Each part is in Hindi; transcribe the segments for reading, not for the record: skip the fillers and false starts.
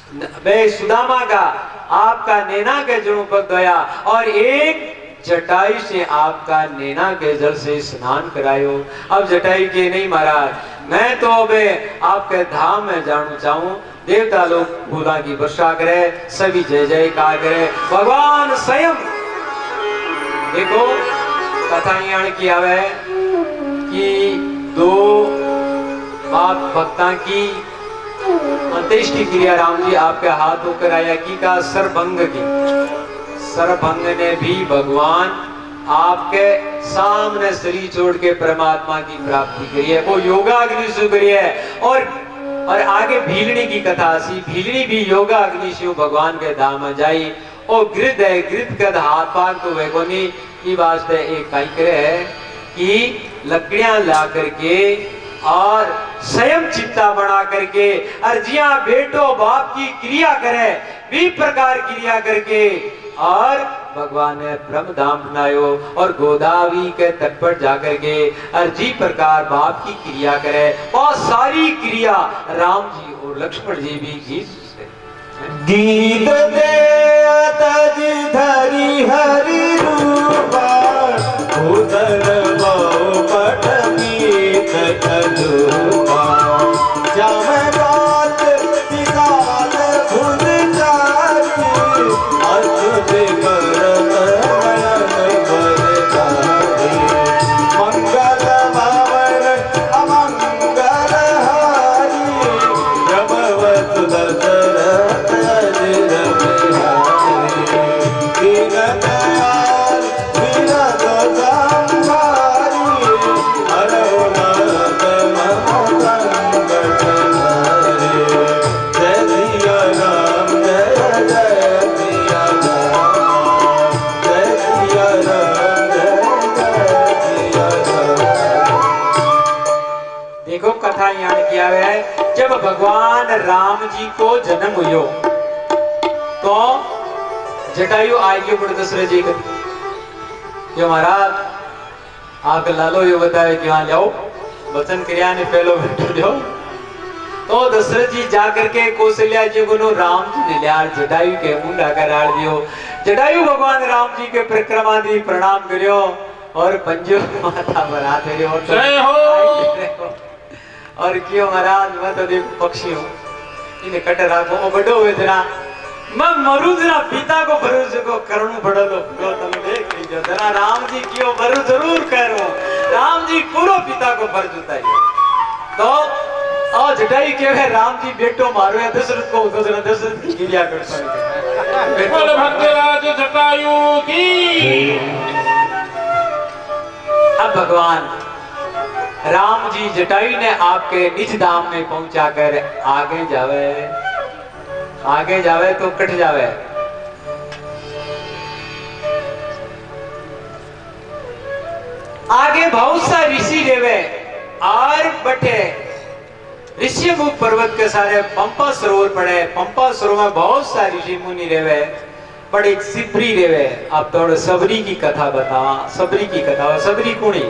वे सुदामा का आपका नैना के जड़ों पर गया और एक जटायु से आपका नैना के जल से स्नान करायो। अब जटायु के नहीं महाराज, मैं तो अब आपके धाम में जाना चाहूं। देवता लोग फूलों की वर्षा करे, सभी जय जयकार करे, भगवान स्वयं। देखो कथा यहाँ की आवे कि दो बाप भक्ता की अंत्येष्टि क्रिया राम जी आपके हाथ होकर आया की का सरभंग की। सरभंग ने भी भगवान आपके सामने शरीर छोड़ के परमात्मा की प्राप्ति करी है, वो योगाग्नि से करी है। और आगे भीलनी की कथा सी, भीलनी भी योगाग्नि से भगवान के धाम में जाई। और गिरध है, गिरध का हाथ पाग तो वेगोनी की वास्ते एक कई करे है कि लकड़ियां ला करके और स्वयं चित्ता बना करके अर्जिया बेटो बाप की क्रिया करे, भी प्रकार क्रिया करके और भगवान ने ब्रह्म धाम बनायो। और गोदावरी के तट पर जाकर के अर्जी प्रकार बाप की क्रिया करे, और सारी क्रिया राम जी और लक्ष्मण जी भी गीत दे तज धरी हरि रूपा उदर बहु पट गीत तजुपा जम बात विकाल खुद जाती अच्युत करत नयन बरसाती मंगल भावन अमंगल हारी प्रभवत दशरथ है। जब भगवान राम जी को जन्म हुयो तो जटायु आगे बड़े दशरथ जी क्यों महाराज आग लालो यो बताए कि वहां जाओ वचन क्रिया ने पहलो बैठो दो। तो दशरथ जी जाकर के कौशल्या जी को राम जी ने लिया जटायु के मुंडा का डाल दियो। जटायु भगवान राम जी के परिक्रमा दी प्रणाम करियो और पंजो माथा बना दे जय हो। और क्यों महाराज मैं तो देखो पक्षी हूँ, इन्हें कट रखो बड़ो हुए जरा मैं मरू जरा पिता को भरोसे को करणु पड़ो लो तुम देख लीजिए जरा राम जी क्यों भरू जरूर करो। राम जी पूरा पिता को फर्ज उतारिए। तो और जटायु क्यों है राम जी बेटो मारो या दशरथ को दशरथ की क्रिया कर पाए भक्तराज जटायु की। अब भगवान राम जी जटायु ने आपके निज धाम में पहुंचाकर आगे जावे तो कट जावे। आगे बहुत सा ऋषि रेवे और बटे ऋषिमुख पर्वत के सारे पंपा सरोवर पड़े। पंपा सरोवर में बहुत सा ऋषि मुनि रेवे, बड़े सिपरी रेवे। अब थोड़ा सबरी की कथा बतावा। सबरी की कथा, सबरी कुणी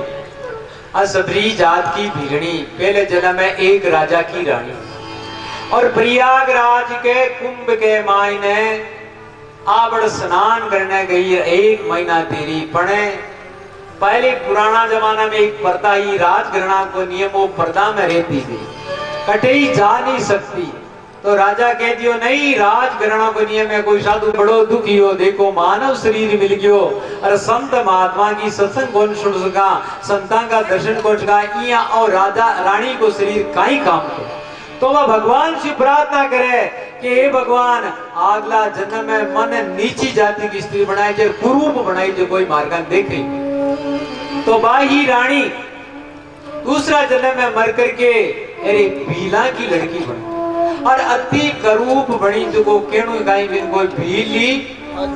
सबरी जात की भीलनी पहले जन्म में एक राजा की रानी और प्रयागराज के कुंभ के मायने आवड़ स्नान करने गई। एक महीना तेरी पड़े। पहले पुराना जमाना में एक पर्दा ही राजघराना को नियम वो पर्दा में रहती थी, कटे ही जा नहीं सकती। तो राजा कह दियो नहीं राजघराना को नियम है, कोई साधु बड़ो दुखी हो देखो मानव शरीर मिल गयो और संत महात्मा की सत्संग कौन सुन सका, संतां का दर्शन कौन सका, इया और राजा रानी को शरीर काई काम को। तो वह भगवान से प्रार्थना करे कि हे भगवान अगला जन्म में मन नीची जाति की स्त्री बनाए जो कुरूप बनाई जो कोई मार्ग देखे। तो बाही रानी दूसरा जन्म में मर करके अरे भीला की लड़की बनी और अति करूप बनी जो को केणु गाई बिन कोई भीली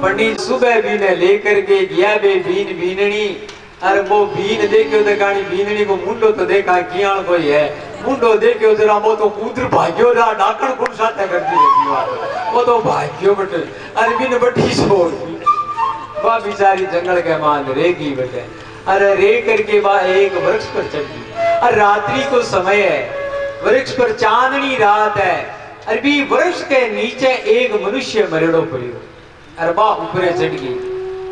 पंडित सुबह बीने लेकर के गया बे बीन बीननी। अरे वो बीन देखियो तो गाड़ी बीननी को मुंडो तो देखा कियाण कोई है, मुंडो देखियो जरा वो तो कूतर भाग्यो रा डाकण कौन साथे करती रहती वो तो भाग्यो बटे। अरे बिन बठी छोड़ वह बेचारी जंगल के मान रेगी बटे। अरे रे करके वह एक वृक्ष पर चढ़ी और रात्रि को समय है, वृक्ष पर चांदनी रात है। अरबी वृक्ष के नीचे एक मनुष्य मरेड़ो पड़ियो अरे बा ऊपरे चढ़ गई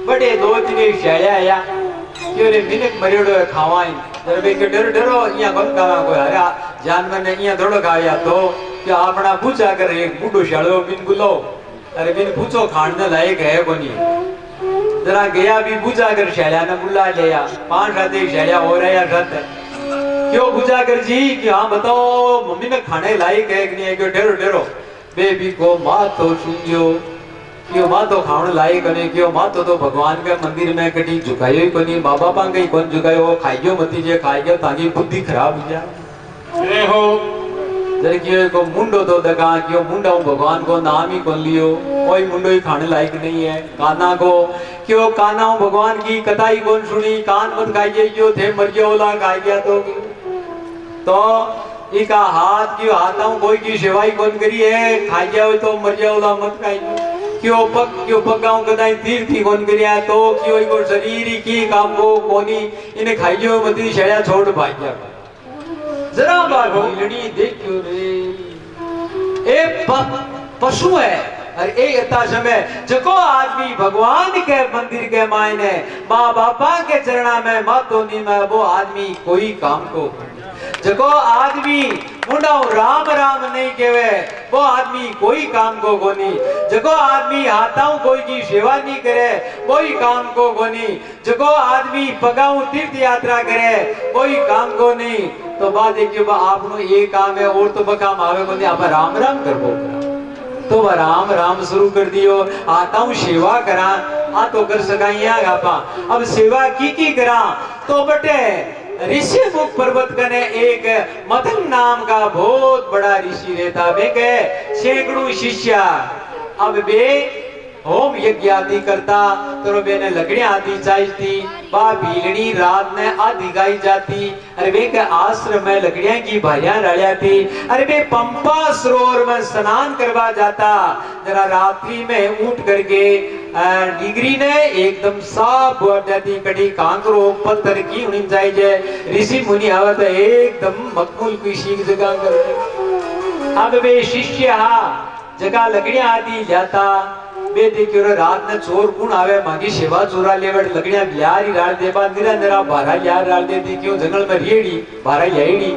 बड़े दो तीन शाया आया कि रे मिनक मरेड़ो है खावाई अरे बे के डर डरो यहाँ कौन खावा कोई अरे जानवर ने यहाँ थोड़ा खाया तो कि आपना पूछा कर एक बूढ़ो शालो बिन बुलो अरे बिन पूछो खाने लायक है कोनी जरा गया भी पूछा कर शाया ने बुला लिया 5 रात एक शाया हो रहा है रात क्यों पूछा कर जी कि हाँ बताओ मम्मी ने खाने लायक है कि नहीं है क्यों ठहरो ठहरो बेबी को माँ तो सुनियो क्यों माँ तो खाने लायक नहीं क्यों माँ तो भगवान के मंदिर में कटी झुकायो ही कोनी माँ बापा कहीं कौन झुकायो खाइयो मती जे खाइयो ताकि बुद्धि खराब हो जाए जय हो जरे क्यों को मुंडो तो दगा क्यों मुंडा भगवान को नाम ही कौन लियो कोई मुंडो ही खाने लायक नहीं है काना को क्यों काना भगवान की कथा ही कौन सुनी कान मत खाइए क्यों थे मर गया ओला खाई गया तो इका हाथ क्यों हाथा कोई की सेवाई कौन करी है खाई गया तो मर गया ओला मत खाइए क्यों पगाऊं कदाई तीर्थी कौन करिया तो क्यों को शरीर की काम को कोनी इन्हें खाइयो मती शया छोड़ भाई गया जरा बार लीलड़ी देखियो रे ए पशु है अरे एक इतना समय जको आदमी भगवान के मंदिर के मायने माँ बापा के चरणा में मातो नी में वो आदमी कोई काम को जको आदमी मुंडा राम राम नहीं केवे वो आदमी कोई काम को कोनी जको आदमी हाथाऊ कोई की सेवा नहीं करे कोई काम को कोनी जको आदमी पगाऊ तीर्थ यात्रा करे कोई काम को नहीं तो बात है कि आपनो ये काम है और तो बकाम आवे कोनी आप राम राम करबो तो वह राम राम शुरू कर दियो आता हूँ सेवा करा आ तो कर सकाइया गापा अब सेवा की करा तो बटे ऋषिमुख पर्वत कने एक मदन नाम का बहुत बड़ा ऋषि रहता बे के सैकड़ों शिष्य अब बे होम यज्ञ आदि करता तो बेने लकड़ियां आदि चाहिए बा भीलड़ी रात ने आदि गाई जाती अरे वे के आश्रम में लकड़ियां की भारियां डालिया थी अरे वे पंपा सरोवर में स्नान करवा जाता जरा रात्रि में उठ करके डिग्री ने एकदम साफ हुआ जाती कड़ी कांकरो पत्थर की उन्हीं चाहिए ऋषि मुनि आवत एकदम मकबूल की शीख जगह करते अब वे शिष्य जगह लकड़ियां आदि जाता बे देखियो रात ने चोर कौन आवे मांगी सेवा चोरा लेवट लकड़ियां बिहार ही डाल दे बाद निरा निरा भारा यार डाल दे देखियो जंगल में रेड़ी भारा याईड़ी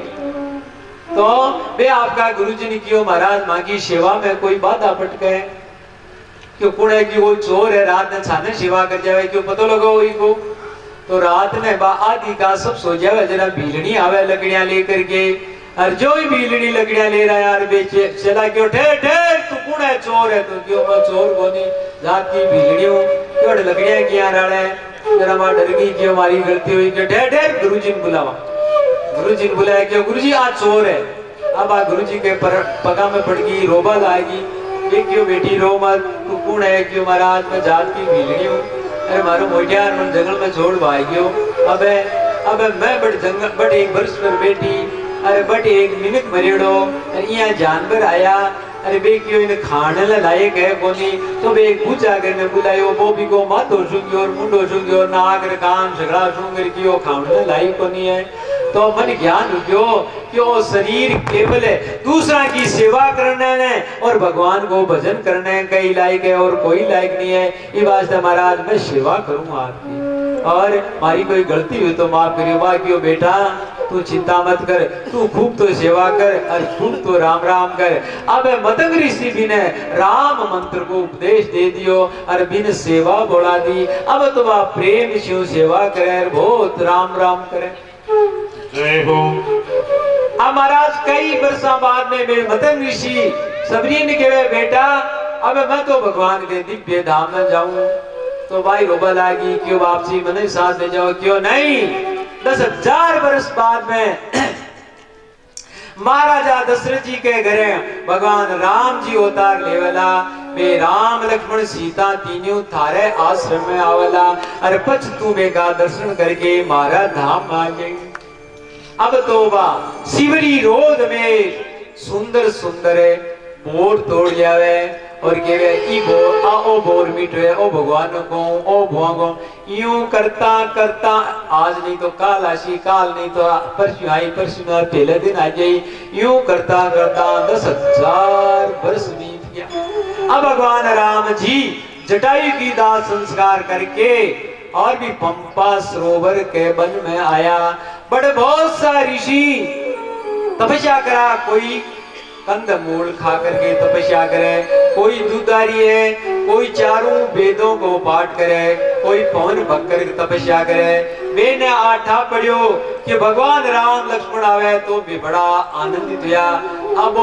तो बे आपका गुरुजी ने कियो महाराज मांगी सेवा में कोई बाधा पटके क्यों कौन है कि वो चोर है रात ने छाने सेवा कर जावे क्यों पता लगा वही को तो रात ने बा आदि का सब सो जावे जरा भीलड़ी आवे लकड़ियां लेकर के और जो ही भीलड़ी लकड़ियां ले रहा है यार बेचे चला क्यों ठहर ठहर तू कौन है चोर है तो क्यों मैं चोर कोनी जात की भीलड़ी हूं क्यों लकड़ियां किया रहा है जरा मां डर गई क्यों हमारी गलती हुई क्यों ठहर ठहर गुरुजी ने बुलावा गुरुजी ने बुलाया क्यों गुरुजी आज चोर है अब आ गुरुजी के पगा में पड़ गई रोबा लाएगी ये क्यों बेटी रो मत तू कौन है क्यों महाराज मैं जात की भीलड़ी हूं अरे मारो मोटिया जंगल में छोड़ भाई गयो अब मैं बड़ जंगल बड़ एक वर्ष पर बेटी अरे बट एक मिनट मरेड़ो यहाँ जानवर आया अरे बे क्यों इन खाने लायक है कोनी तो बे एक पूछा करने बुलायो वो भी को माथो सुंगी और मुंडो सुंगी और नाक रे कान झगड़ा सुंगर की वो खाने लायक कोनी है तो मन ज्ञान हो क्यों शरीर केवल है दूसरा की सेवा करने ने और भगवान को भजन करने कई लायक है और कोई लायक नहीं है ये वास्ते महाराज मैं सेवा करूंगा आपकी और हमारी कोई गलती हुई तो माफ करियो बा क्यों बेटा तू चिंता मत कर तू खूब तो सेवा कर और खूब तो राम राम कर अब मतंग ऋषि भी ने राम मंत्र को उपदेश दे दियो और बिन सेवा बोला दी अब तो आप प्रेम शिव सेवा करे बहुत राम राम करे जय हो अब महाराज कई वर्षों बाद में मेरे मतंग ऋषि सबरी ने कहे बेटा अब मैं तो भगवान के दिव्य धाम में जाऊं तो भाई रोबा लागी क्यों वापसी मने साथ ले जाओ क्यों नहीं 10,000 वर्ष बाद में महाराजा दशरथ जी के घरे भगवान राम जी अवतार लेवला वे राम लक्ष्मण सीता तीनों थारे आश्रम में आवला अरे पछ तू मेगा दर्शन करके मारा धाम आ गई अब तो बा शिवरी रोध में सुंदर सुंदर बोर तोड़ जावे और केवे ई बोर आ ओ बोर मिटे ओ भगवान को ओ भगवान यूं करता करता आज नहीं तो काल आशी काल नहीं तो परसों आई परसों ना पहले दिन आ जाई यूं करता करता 10,000 वर्ष बीत गया। अब भगवान राम जी जटायु की दाह संस्कार करके और भी पंपा सरोवर के वन में आया। बड़े बहुत सा ऋषि तपस्या करा, कोई कंदमूल खा करके तपस्या करे, कोई दूधारी है, कोई चारों वेदों को पाठ करे, कोई पवन भक्त करके तपस्या करे। मैंने आठा पढ़ियो कि भगवान राम लक्ष्मण आवे तो भी बड़ा आनंदित हुआ। अब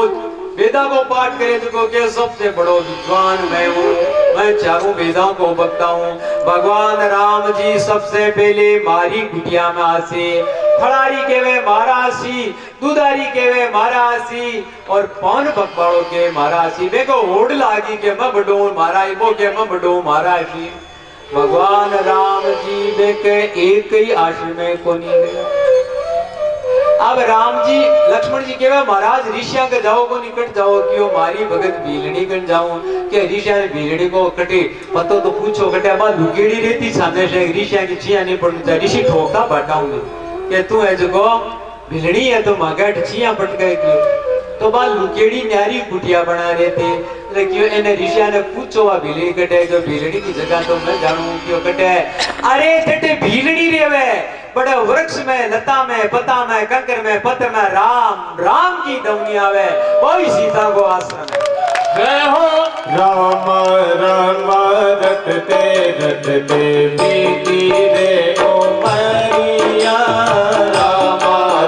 वेदा को पाठ करे तो के सबसे बड़ो विद्वान मैं हूँ, मैं चारों वेदों को बकता हूँ। भगवान राम जी सबसे पहले मारी कुटिया में आसे, फड़ारी के वे महारासी, दूधारी के वे महारासी और पौन भगवाड़ों के महारासी। देखो होड़ लागी के मैं बडो महाराज वो के मैं बडो महाराजी। भगवान राम जी देखे एक ही आश्रम में को नहीं गया। अब राम जी लक्ष्मण जी कहवे महाराज ऋषिया के जाओ को निकट जाओ क्यों मारी भगत भीलड़ी कर जाऊं के ऋषिया ने भीलड़ी को कटे पतो तो पूछो कटे बा लुकेड़ी रहती सामने से ऋषिया की चिया नहीं पड़नी चाहिए। ऋषि ठोकता बाटाऊंगे के तू है जो भीलड़ी है तो मगट चिया पट गए क्यों तो बा लुकेड़ी न्यारी कुटिया बना रहे थे क्यों इन्हें ऋषिया ने पूछो वा भीलड़ी कटे जो भीलड़ी की जगह तो मैं जानू क्यों कटे। अरे कटे भीलड़ी रेवे बड़े वृक्ष में लता में पता में कंकर में पत्र में राम राम की दवनी आवे वही सीता को आश्रम है। जय हो राम राम रटते बीती रे ओ मैया राम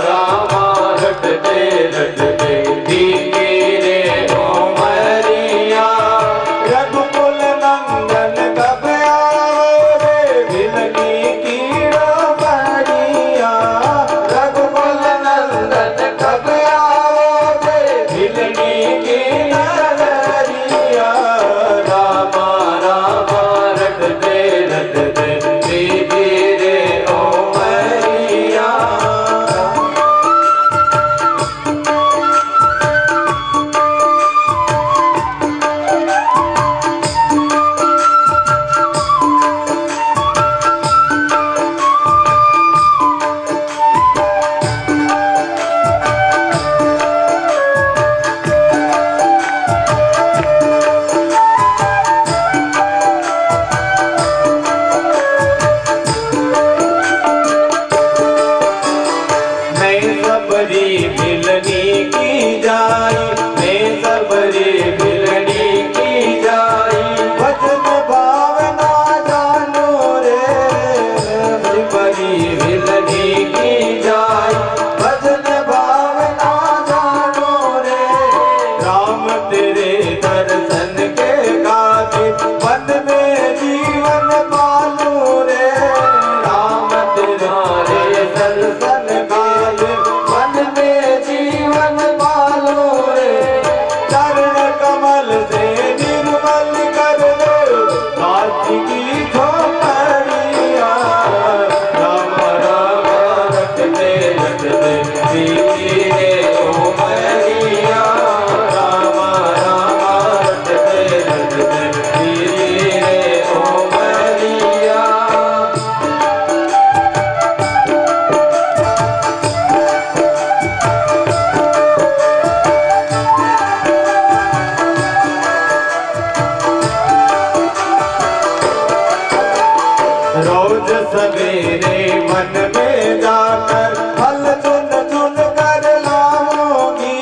राम रटते बीती रे ओ मैया रघुकुल नंदन कब आओ रे भिलनी की रघुकुल नंदन कब आओ रे भिलनी की रोज सवेरे मन में जाकर फल चुन चुन कर लाऊंगी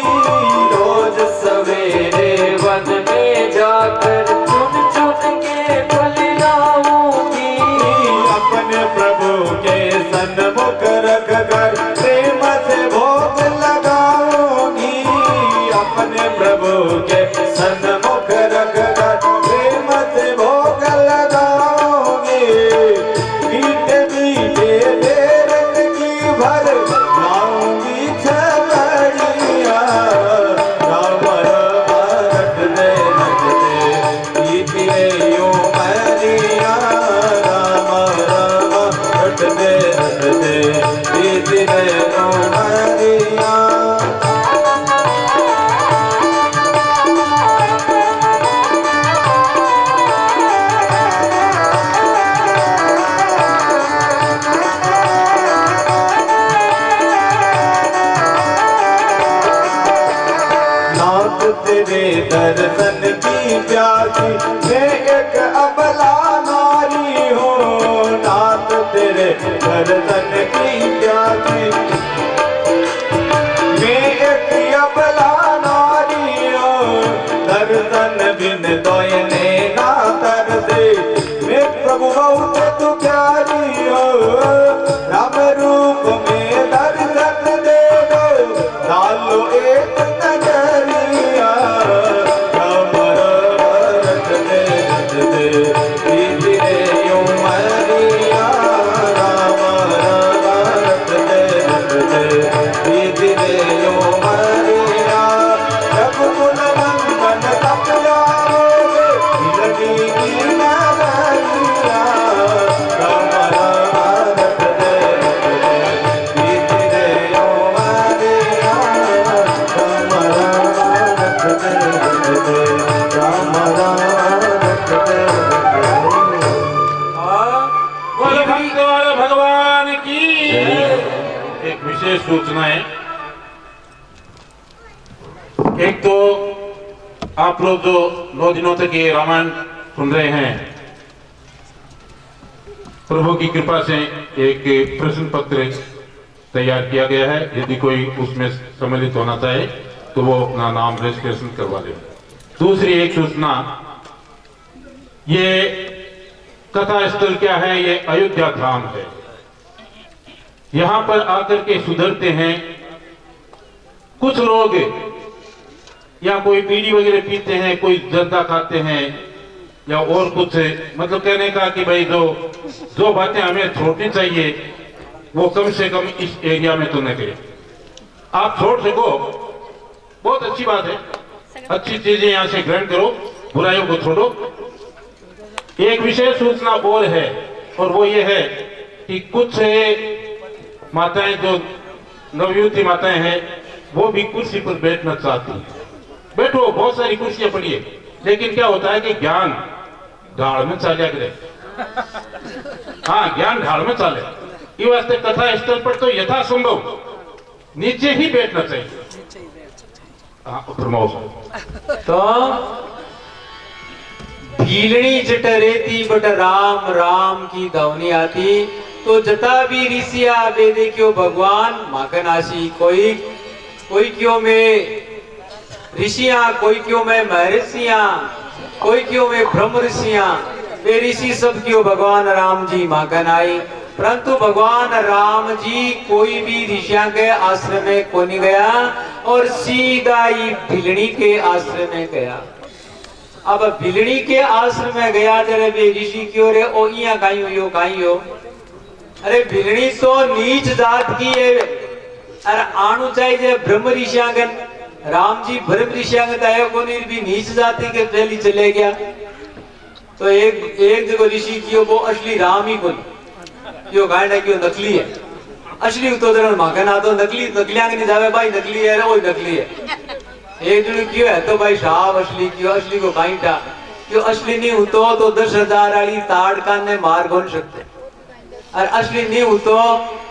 रोज सवेरे वन में जाकर चुन चुन के फल लाऊंगी अपने प्रभु के सन्मुख रख कर प्रेम से भोग लगाऊंगी अपने प्रभु के सन्मुख रख कर प्रेम से भोग लगाऊंगी मीठे प्यासी, मैं एक अबला नारी हूँ, नाथ तेरे गर्दन की प्यासी। मैं एक अबला नारी हूँ, दर्शन बिन दोयने ना तरसे। मैं प्रभु बहुत तू प्यारी हो, राम रूप में दर्शन दे दो, डालो एक नजरिया, राम रत दे दीजिए यूं मरिया, राम रत दे दीजिए यूं मरिया। रघुकुल नंदन तब जाओगे, लगी की नगरिया, राम रत दे दीजिए यूं मरिया, राम रत दे राम रत दे। बोलो भक्त वाले भगवान की। एक विशेष सूचना है। एक तो आप लोग जो 9 दिनों तक ये रामायण सुन रहे हैं, प्रभु की कृपा से एक प्रश्न पत्र तैयार किया गया है। यदि कोई उसमें सम्मिलित होना चाहे तो वो अपना नाम रजिस्ट्रेशन करवा ले। दूसरी एक सूचना, ये कथा स्थल क्या है? ये अयोध्या धाम है। यहां पर आकर के सुधरते हैं कुछ लोग, या कोई बीड़ी वगैरह पीते हैं, कोई जर्दा खाते हैं, या और कुछ, मतलब कहने का कि भाई जो बातें हमें छोड़नी चाहिए वो कम से कम इस एरिया में तो न करें। आप छोड़ सको बहुत अच्छी बात है, अच्छी चीजें यहां से ग्रहण करो, बुराइयों को छोड़ो। एक विशेष सूचना और है, और वो ये है कि कुछ माताएं जो नवयुवती माताएं हैं वो भी कुर्सी पर बैठना चाहती हैं। बैठो, बहुत सारी कुर्सियां पड़ी है, लेकिन क्या होता है कि ज्ञान ढाल में चाले करे। हाँ, ज्ञान ढाल में चाले, ये वास्ते कथा स्थल पर तो यथासंभव नीचे ही बैठना चाहिए। हाँ, प्रमोद तो भीलनी जट रेती बट राम राम की धवनी आती। तो जता भी ऋषिया बे देखियो भगवान माखन आशी। कोई क्यों में ऋषियां, कोई क्यों में महर्षियां, कोई क्यों में ब्रह्म ऋषियां, वे ऋषि सब क्यों भगवान राम जी माखन आई। परंतु भगवान राम जी कोई भी ऋषियां के आश्रम में को नहीं गया और सीधा ही भिलनी के आश्रम में गया। अब भिलनी के आश्रम में गया तेरे वे ऋषि क्यों रे ओ इया काई हो। अरे भिलनी तो नीच जात की है। अरे आनु चाहिए ब्रह्म ऋषियांगन, राम जी ब्रह्म ऋषियांगन आया को नहीं भी नीच जाति के पहले चले गया। तो एक जगह ऋषि की वो असली राम ही बोल, यो गांडा क्यों नकली है। असली तो जरा माखन आ तो नकलियांग नहीं जावे भाई, नकली है वो नकली है। एक जन क्यों है तो भाई साहब असली क्यों, असली को कहीं था क्यों, असली नहीं होतो तो 10,000 वाली ताड़ कान ने मार कौन सकते। और असली नहीं होतो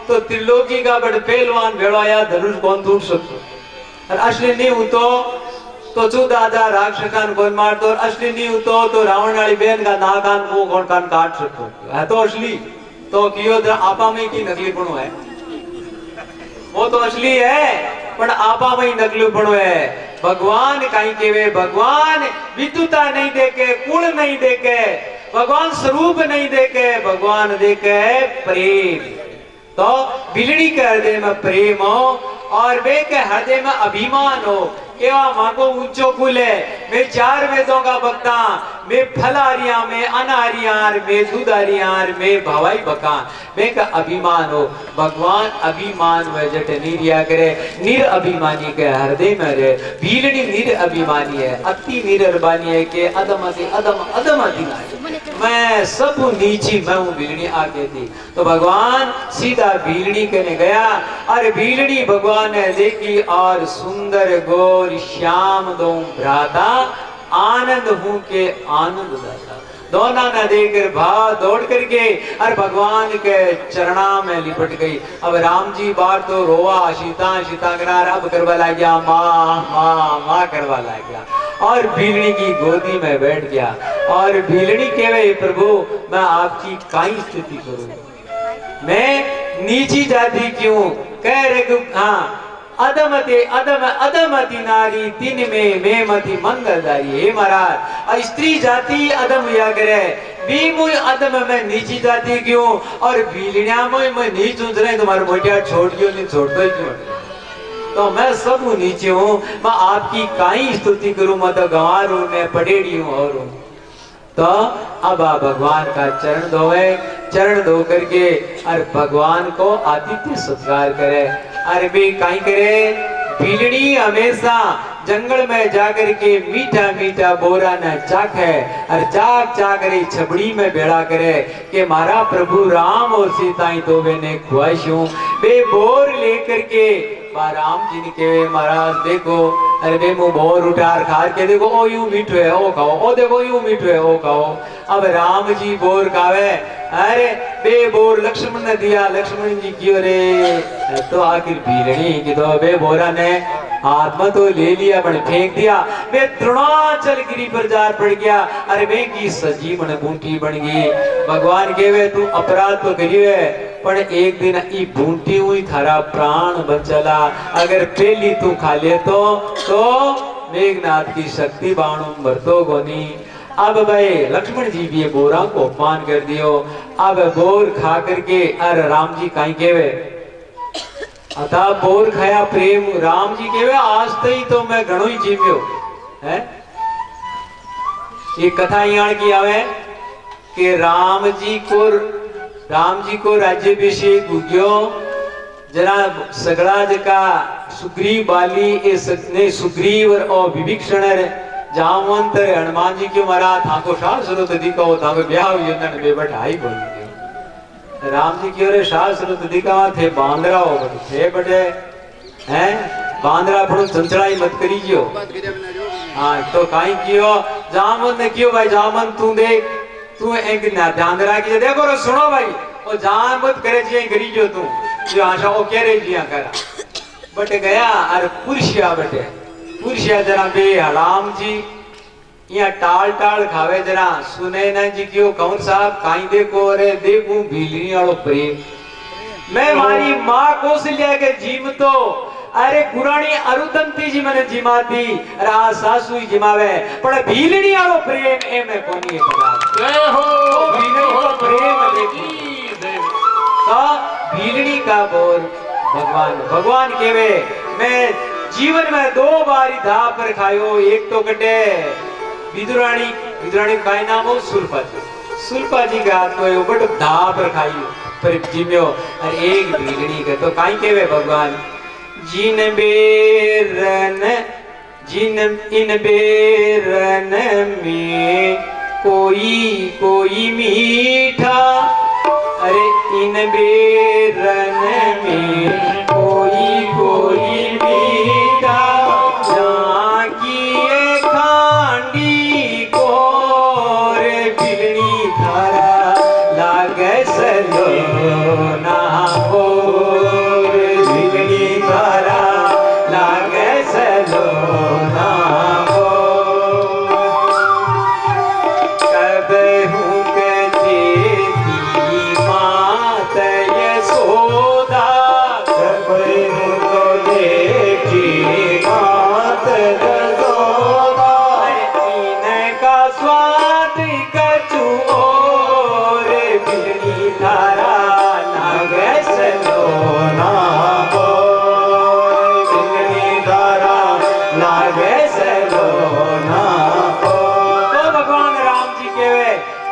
तो त्रिलोकी का बड़ पहलवान भेड़वाया धनुष कौन टूट सकते। और असली नहीं होतो तो 14,000 राक्षसान कौन मारतो। और असली नहीं होतो तो रावण वाली बहन का नाकान वो कौन कान काट सकतो है। तो असली तो कियो आपा में की नकली पणो है, वो तो असली है पर आपा में नकली पणो है। भगवान कहीं केवे, भगवान विद्युता नहीं देके, कुल नहीं देके, भगवान स्वरूप नहीं देके, भगवान देके प्रेम। तो बिलड़ी के हृदय में प्रेम हो और वे के हृदय में अभिमान हो। केवा मांगो ऊंचो कुल है, मैं 4 वेदों का भक्ता, मैं फलारिया, मैं अनारियार, मैं दूधारियार, मैं भवाई बका, मैं का अभिमान हो। भगवान अभिमान में जट निर्या करे, निर अभिमानी के हृदय में रहे। भीलड़ी निर अभिमानी है, अति निरबानी है के अदम मैं सब नीची मैं हूँ भीलड़ी आके थी। तो भगवान सीधा भीलड़ी करने गया और भीलड़ी भगवान ने देखी और सुंदर गोर श्याम दो भ्राता, आनंद हूं के आनंद दाता। दोनों ने देखकर भाव दौड़ करके और भगवान के चरणा में लिपट गई। अब राम जी बार तो रोवा, सीता सीता करार अब करवा ला गया, माँ माँ माँ करवा ला गया। और भीलनी की गोदी में बैठ गया और भीलनी कहे प्रभु मैं आपकी काई स्तुति करूं, मैं नीची जाति क्यों कह रघु हाँ अदमते अदम अदमति नारी तीन में मैं मति मंगलदारी। हे महाराज स्त्री जाति अदम हुआ करे भी मुझ अदम में नीची जाति क्यों और भीलनिया में मैं नीच उतर रहे तुम्हारे मोटिया छोड़ क्यों नहीं छोड़ता ही क्यों, तो मैं सब नीचे हूँ, मैं आपकी काई स्तुति करूं, मैं तो गंवार हूं, मैं पडेड़ी हूँ और हूँ। तो अब आप भगवान का चरण धोए, चरण धो करके और भगवान को आतिथ्य सत्कार करे। अरे भी काई करे भीलनी हमेशा जंगल में जाकर के मीठा मीठा बोरा न चाक है और चाक चाक रे छबड़ी में बेड़ा करे कि मारा प्रभु राम और सीता तो ने ख्वाहिश हूँ बे बोर लेकर के राम जी ने कहे महाराज देखो अरे बे मुंह बोर उठार खार के देखो ओ यूं मीठो है ओ खाओ, ओ देखो यूं मीठो है ओ खाओ। अब राम जी बोर खावे अरे बे बोर लक्ष्मण ने दिया, लक्ष्मण जी क्यों रे तो आखिर भीलनी की तो बे बोरा ने हाथ में तो ले लिया बड़े फेंक दिया, वे द्रोणाचल गिरी पर जा पड़ गया। अरे वे की सजी मन बूंटी बन गई। भगवान कहे तू अपराध तो करियो है पर एक दिन ई बूंटी हुई थारा प्राण बचला, अगर पहली तू खा ले तो मेघनाथ की शक्ति बाणु मरतो गोनी। अब भाई लक्ष्मण जी भी बोरा को अपमान कर दियो। अब बोर खा करके अरे राम जी कहीं केवे अतः बोर खाया प्रेम राम जी केवे आज तई तो मैं घणो ही जीव्यो है। ये कथा यहाँ की आवे कि राम जी को राज्याभिषेक हुयो जरा सगड़ा जका सुग्रीव बाली ने सुग्रीव और विभीषण जामवंत हनुमान जी क्यों मारा थाको शास्त्र दिखाओ थाको ब्याह हुई बेबट हाई बोल राम जी की ओरे शास्त्र दिखा थे बांदरा हो थे बटे हैं बांदरा पण चंचड़ाई मत करीजियो। हाँ तो काई कियो जामन ने कियो भाई जामन तू देख तू एक बांदरा की देखो रो सुनो भाई ओ जान मत करे जी करीजियो तू जो आशा ओ कह रही जिया करा बटे गया अरे पुरुषिया बटे पुरुषिया जरा बे राम जी यहाँ टाल टाल खावे जरा सुने ना जी क्यों कौन साहब काई देखो अरे देखूं भीलनी वालो प्रेम मैं मारी माँ कौशल्या के जीम तो अरे गुरानी अरुदंती जी मैंने जिमाती अरे आ सासू ही जिमावे पर भीलनी वालो प्रेम ए मैं कोनी है पता जय हो भीलनी का प्रेम देखी तो भीलनी का बोल भगवान केवे मैं जीवन में 2 बार धा पर खायो एक तो कटे विदुरानी का नाम हो सुल्पा जी का हाथ को बट धा पर खाइयो पर जिम्यो और एक भीलनी के तो काई केवे भगवान जिन इन बेरन में कोई मीठा अरे इन बेरन में कोई मीठा जहाँ की खांडी को रे भीलनी थारा लागे सलोना हो रे भीलनी थारा लागे सलोना हो कब हूँ कजेती मात यशोदा कब हूँ को देखी मात यशोदा इनका स्वाद कछु और भीलनी थारा लागे सलोना हो भीलनी थारा लागे सलोना हो। तो भगवान राम जी केवे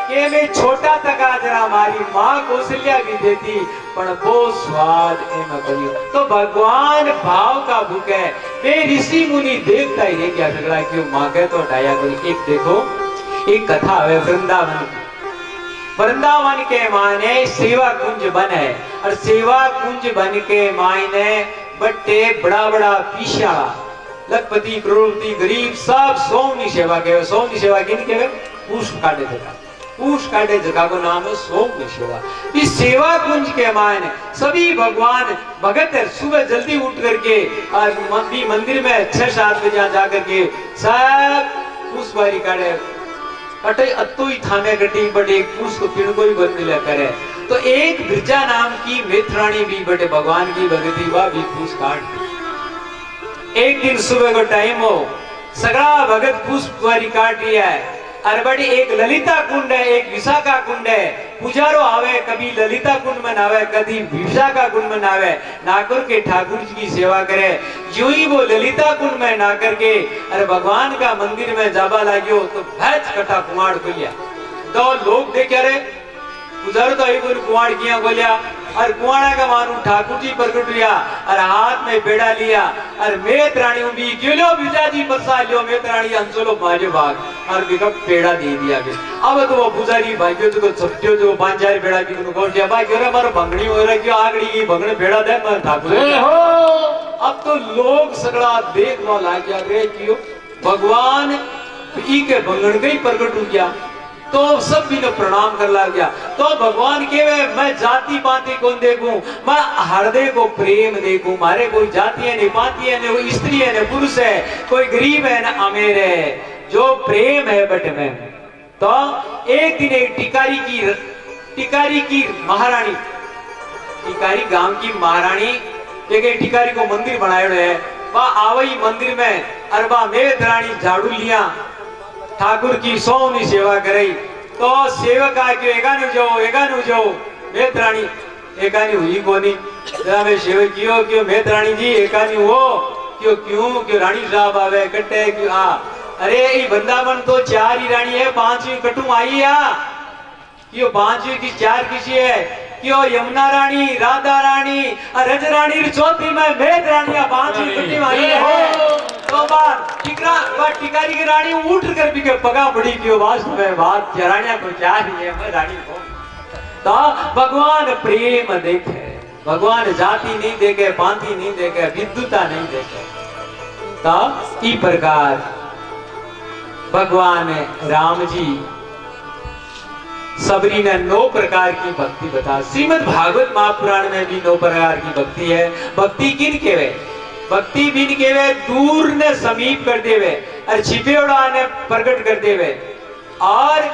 के मैं छोटा तका जरा हमारी माँ कौशल्या भी देती पर वो स्वाद एम करियो। तो भगवान भाव का भूख है वे ऋषि मुनि देखता ही रह गया झगड़ा क्यों माँ कहे तो हटाया कोई। एक देखो एक कथा है वृंदावन के माने सेवा कुंज बन है और सेवा कुंज बन के मायने बट्टे बड़ा बड़ा पीछाड़ा लखपति करोड़पति गरीब सब सोमनी सेवा के सोमनी सेवा किन के पुष्प काटे जगह पुष्प काटे जगह को नाम है सोमनी सेवा। इस सेवा कुंज के मायने सभी भगवान भगत सुबह जल्दी उठ करके और मंदिर में 6-7 बजे जाकर के सब पूसवारी काढ़े अटे अत्तो ही थामे गटी बट एक पूस को पिण कोई बंद मिला करे। तो एक बिरजा नाम की मेथरानी भी बटे भगवान की भगती वा भी पूस काट। एक दिन सुबह को टाइम हो सगड़ा भगत पूसवारी काट रिया है। अरे बड़ी एक ललिता कुंड है, एक विशाखा कुंड है। पुजारो आवे कभी ललिता कुंड में नावे, कभी विशाखा कुंड में नावे, नाकर के ठाकुर जी की सेवा करे। यूं ही वो ललिता कुंड में ना करके अरे भगवान का मंदिर में जाबा लाग्यो तो भैच कटा कुआड़ खोलिया। तो लोग देखे अरे पुजारो तो आई कुआड़ किया खोलिया और कुआड़ा का मानू ठाकुर जी प्रकट हुआ और हाथ में बेड़ा लिया और मेत रानी भी क्यों बिजा जी बरसा लियो। मेत रानी अंचलो मारे भाग और बिका पेड़ा दे दिया के। अब तो वो पुजारी भाइयों जो सत्यो जो पांच चार पेड़ा की उनको कौन दिया भाई क्यों हमारा भंगड़ी हो रहा क्यों आगड़ी की भंगड़े पेड़ा दे मैं ठाकुर हो। अब तो लोग सगड़ा देखने लग गया रे क्यों भगवान ई के भंगड़ के ही प्रकट हो गया। तो सब भी ने प्रणाम कर ला गया। तो भगवान केवे मैं जाति पाति कौन देखूं, मैं हृदय को प्रेम देखूं। मारे कोई जाति है नहीं पाति है नहीं, कोई स्त्री है नहीं पुरुष है, कोई गरीब है ना अमीर है, जो प्रेम है बट में। तो एक दिन एक टिकारी की महारानी, टिकारी गांव की महारानी एक टिकारी को मंदिर बनाया है। वह आवई मंदिर में अरबा मेत रानी झाड़ू लिया ठाकुर की सोनी सेवा करई। तो सेवक आके एगानु जाओ मेत रानी एकानी हुई कोनी। जरा मैं सेवक क्यों मेत रानी जी एकानी हो क्यों रानी साहब आवे कट्टे क्यों आ। अरे ये वृंदावन तो चार ही रानी है, पांचवी कटू आई या क्यों पांचवी की चार किसी है क्यों यमुना रानी, राधा रानी, रज रानी, चौथी में मेत रानी, पांचवी कटी आई है। तो बात टिकारी की रानी उठ कर भी के पगा पड़ी क्यों वास्तव में बात रानिया को क्या ही है मैं रानी को। तो भगवान प्रेम देखे, भगवान जाति नहीं देखे, पांति नहीं देखे, विद्युता नहीं देखे। तो इस प्रकार भगवान राम जी सबरी ने 9 प्रकार की भक्ति बता। श्रीमद् भागवत महापुराण में भी 9 प्रकार की भक्ति है। भक्ति किन केवे, भक्ति बिन केवे दूर ने समीप कर देवे और छिपे उड़ा ने प्रकट कर देवे और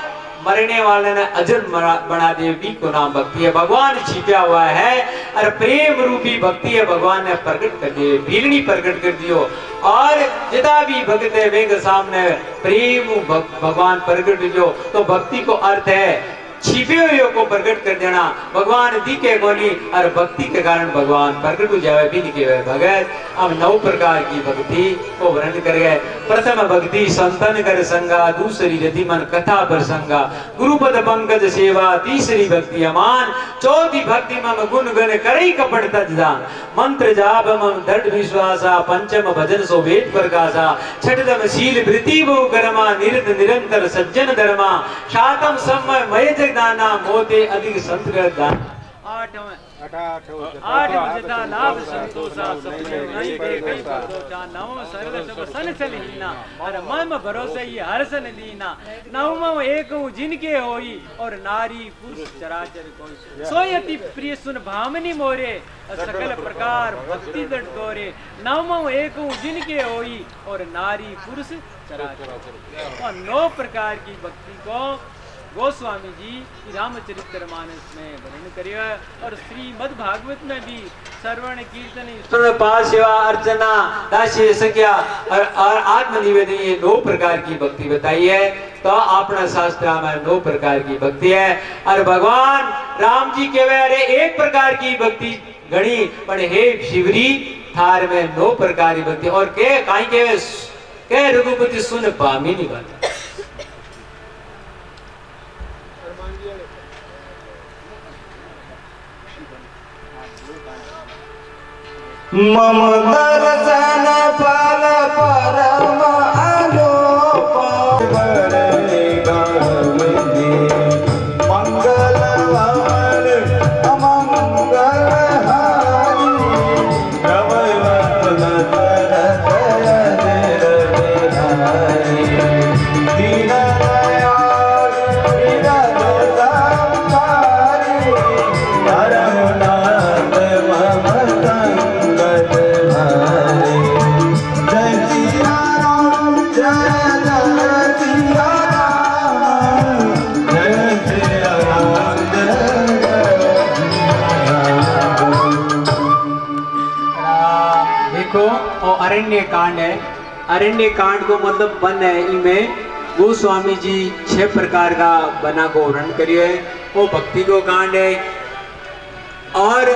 मरने वाले ने अजर बना दे भी को नाम भक्ति है। भगवान छिपा हुआ है और प्रेम रूपी भक्ति है भगवान ने प्रकट कर दिए, भीलनी प्रकट कर दियो। और जितना भी भक्त है वे के सामने प्रेम भगवान प्रकट दियो। तो भक्ति को अर्थ है छिपे हुए को प्रकट कर देना। भगवान दिखे कोनी और भक्ति के कारण भगवान प्रकट हो जावे भी निके भगत। अब 9 प्रकार की भक्ति को वर्णन कर गए। प्रथम भक्ति संतन कर संगा, दूसरी रति मन कथा प्रसंगा, गुरुपद पंकज सेवा, तीसरी भक्ति अमान, चौथी भक्ति मम गुण गण करई कपट तजदा, मंत्र जाप मम दृढ़ विश्वासा, पंचम भजन सो वेद प्रकाशा, छठम शील वृत्ति वो कर्मा, निरंतर सज्जन धर्मा, सातम समय मय दाना मोते अधिक संत कर दान, आठ जता लाभ संतोषा, सपने नहीं देखई भरोसा, नवम सरल सब सन चलीना और मम भरोसे ही हर्षन लीना, नवम एक जिनके होई और नारी पुरुष चराचर कोई, सोई अति प्रिय सुन भामनी मोरे सकल प्रकार भक्ति दृढ़ तोरे, नवम एक जिनके होई और नारी पुरुष चराचर। और 9 प्रकार की भक्ति को गोस्वामी जी रामचरितमानस में वर्णन करिया। और श्रीमद् भागवत में भी श्रवण कीर्तन पास सेवा अर्चना दास्य संख्या और आत्मनिवेदन ये 9 प्रकार की भक्ति बताई है। तो अपना शास्त्र में 9 प्रकार की भक्ति है। और भगवान राम जी के वे एक प्रकार की भक्ति गणी पर हे शिवरी थार में 9 प्रकार की भक्ति और के काई के रघुपति सुन पामी नहीं बात। मम दर्शन फल परम अनूप बड़े गावनी मंगल वार अमंगल हारी रवैवत दशरथ बिहारी दीन दयाल विरज संसारी रघुनाथ मम संग अरण्य कांड है। अरण्य कांड को मतलब वन है। इनमें गोस्वामी जी 6 प्रकार का बना को वर्णन करिए है। वो भक्ति को कांड है और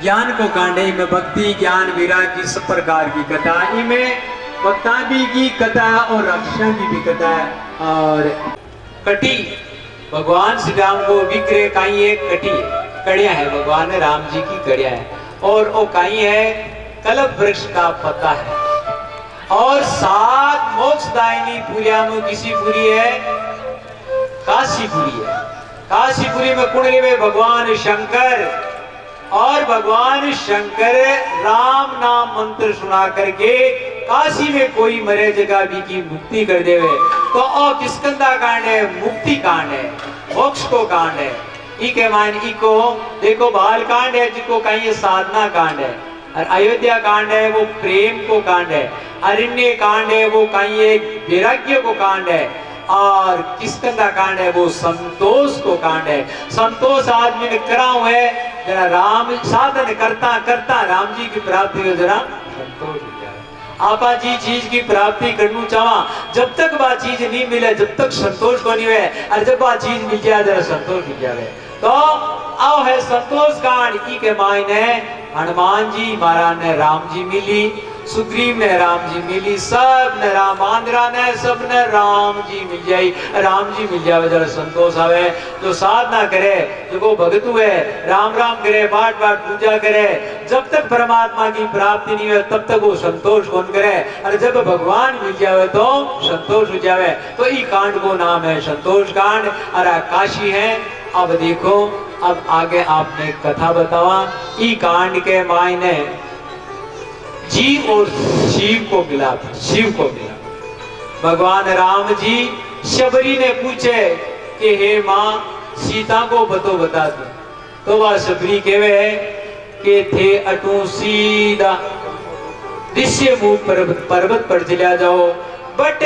ज्ञान को कांड है। इनमें भक्ति ज्ञान विराग की सब प्रकार की कथा, इनमें भक्तादी की कथा और रक्षा की भी कथा है। और कटी भगवान श्री राम को विग्रह काई है, कटी है, कड़ियां है, भगवान राम जी की कड़ियां है। और वो काई है, कल्प वृक्ष का पत्ता है। और 7 मोक्षदायिनी पुरिया में किसी पुरी है, काशीपुरी है। काशीपुरी में कुंडली में भगवान शंकर, और भगवान शंकर राम नाम मंत्र सुना करके काशी में कोई मरे जगह भी की मुक्ति कर देवे तो और किस्कंदा कांड है, मुक्ति कांड है, मोक्ष को कांड है। इके मान इको देखो बाल कांड है, जिको कहीं साधना कांड है। और अयोध्या कांड है वो प्रेम को कांड है। अरण्य कांड है वो कहीं एक वैराग्य को कांड है। और किस्कंदा कांड है वो संतोष को कांड है। संतोष आदमी ने करा है, जरा राम साधन करता करता राम जी की प्राप्ति हो, जरा संतोष हो जाए। आपा जी चीज की प्राप्ति करना चाहा, जब तक वह चीज नहीं मिले जब तक संतोष को नहीं है, और जब वह चीज मिल जाए जरा संतोष मिल जाए। तो आओ है संतोष कांड। ई के मायने हनुमान जी महाराज ने राम जी मिली, सुग्रीव ने राम जी मिली, सब ने राम आंध्रा ने सब ने राम जी मिल जाई। राम जी मिल जावे जरा संतोष आवे। जो साधना करे, जो भगतु है, राम राम करे, बाट बाट पूजा करे, जब तक परमात्मा की प्राप्ति नहीं हो तब तक वो संतोष कौन करे। और जब भगवान मिल जावे तो संतोष हो जावे। तो ई कांड को नाम है संतोष कांड। और काशी है। अब देखो, अब आगे आपने कथा बतावा। ई कांड के मायने जीव और शिव को मिला, शिव को मिला। भगवान राम जी शबरी ने पूछे कि हे माँ सीता को बता दो। तो वह शबरी कहवे कि थे अटू सीधा ऋष्य मुख पर्वत पर चला जाओ, बट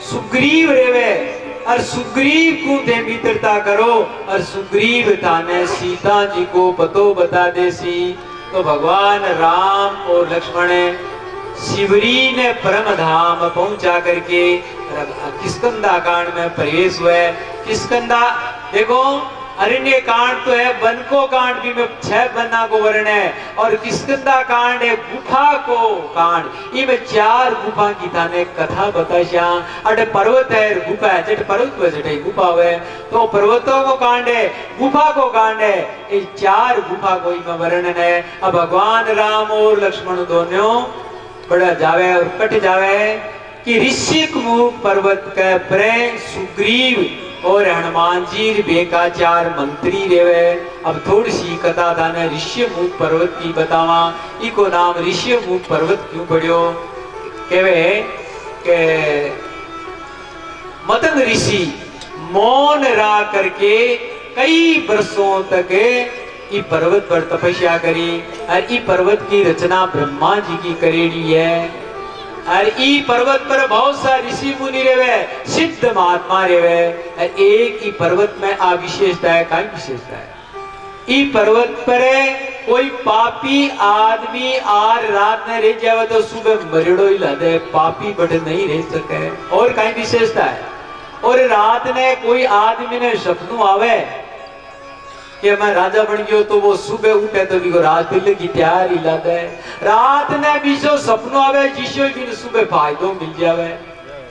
सुग्रीव रेवे और सुग्रीव को दे मित्रता करो, और सुग्रीव थाने सीता जी को बता देसी। तो भगवान राम और लक्ष्मण शिवरी ने परम धाम पहुंचा करके किस्कंदा कांड में प्रवेश हुए। किस्कंदा देखो, अरण्य कांड तो है, वन को कांड भी में 6 वना को वर्ण है, और किस्कंदा कांड है गुफा को कांड। इनमें 4 गुफा की थाने कथा बताशा। अटे पर्वत है, गुफा है, जट पर्वत पे जटे गुफा है, तो पर्वतों को कांड है, गुफा को कांड है। ये 4 गुफा को इनमें वर्णन है। अब भगवान राम और लक्ष्मण दोनों बड़ा जावे और कट जावे कि ऋषिक मुख पर्वत के प्रेम सुग्रीव और हनुमान जी बेकाचार मंत्री रेवे। अब थोड़ी सी कथा था ने ऋष्यमुख पर्वत की बतावा। इको नाम ऋष्यमुख पर्वत क्यों पड़ियो? कहवे के मतंग ऋषि मौन रहा करके कई वर्षों तक ई पर्वत पर तपस्या करी, और ई पर्वत की रचना ब्रह्मा जी की करेड़ी है। और ई पर्वत पर बहुत सा ऋषि मुनि रेवे, सिद्ध महात्मा रेवे। और एक ई पर्वत में आ विशेषता है, क्या विशेषता है? ई पर्वत पर कोई पापी आदमी आर रात में रह जावे तो सुबह मरड़ो ही लदे, पापी बट नहीं रह सके। और क्या विशेषता है? और रात ने कोई आदमी ने सपनों आवे कि मैं राजा बन गयो, तो वो सुबह उठे तो भी रात पिल्ले की तैयारी लाता है। रात ने भी जो सपनों आवे जिसो भी सुबह फायदो मिल जावे।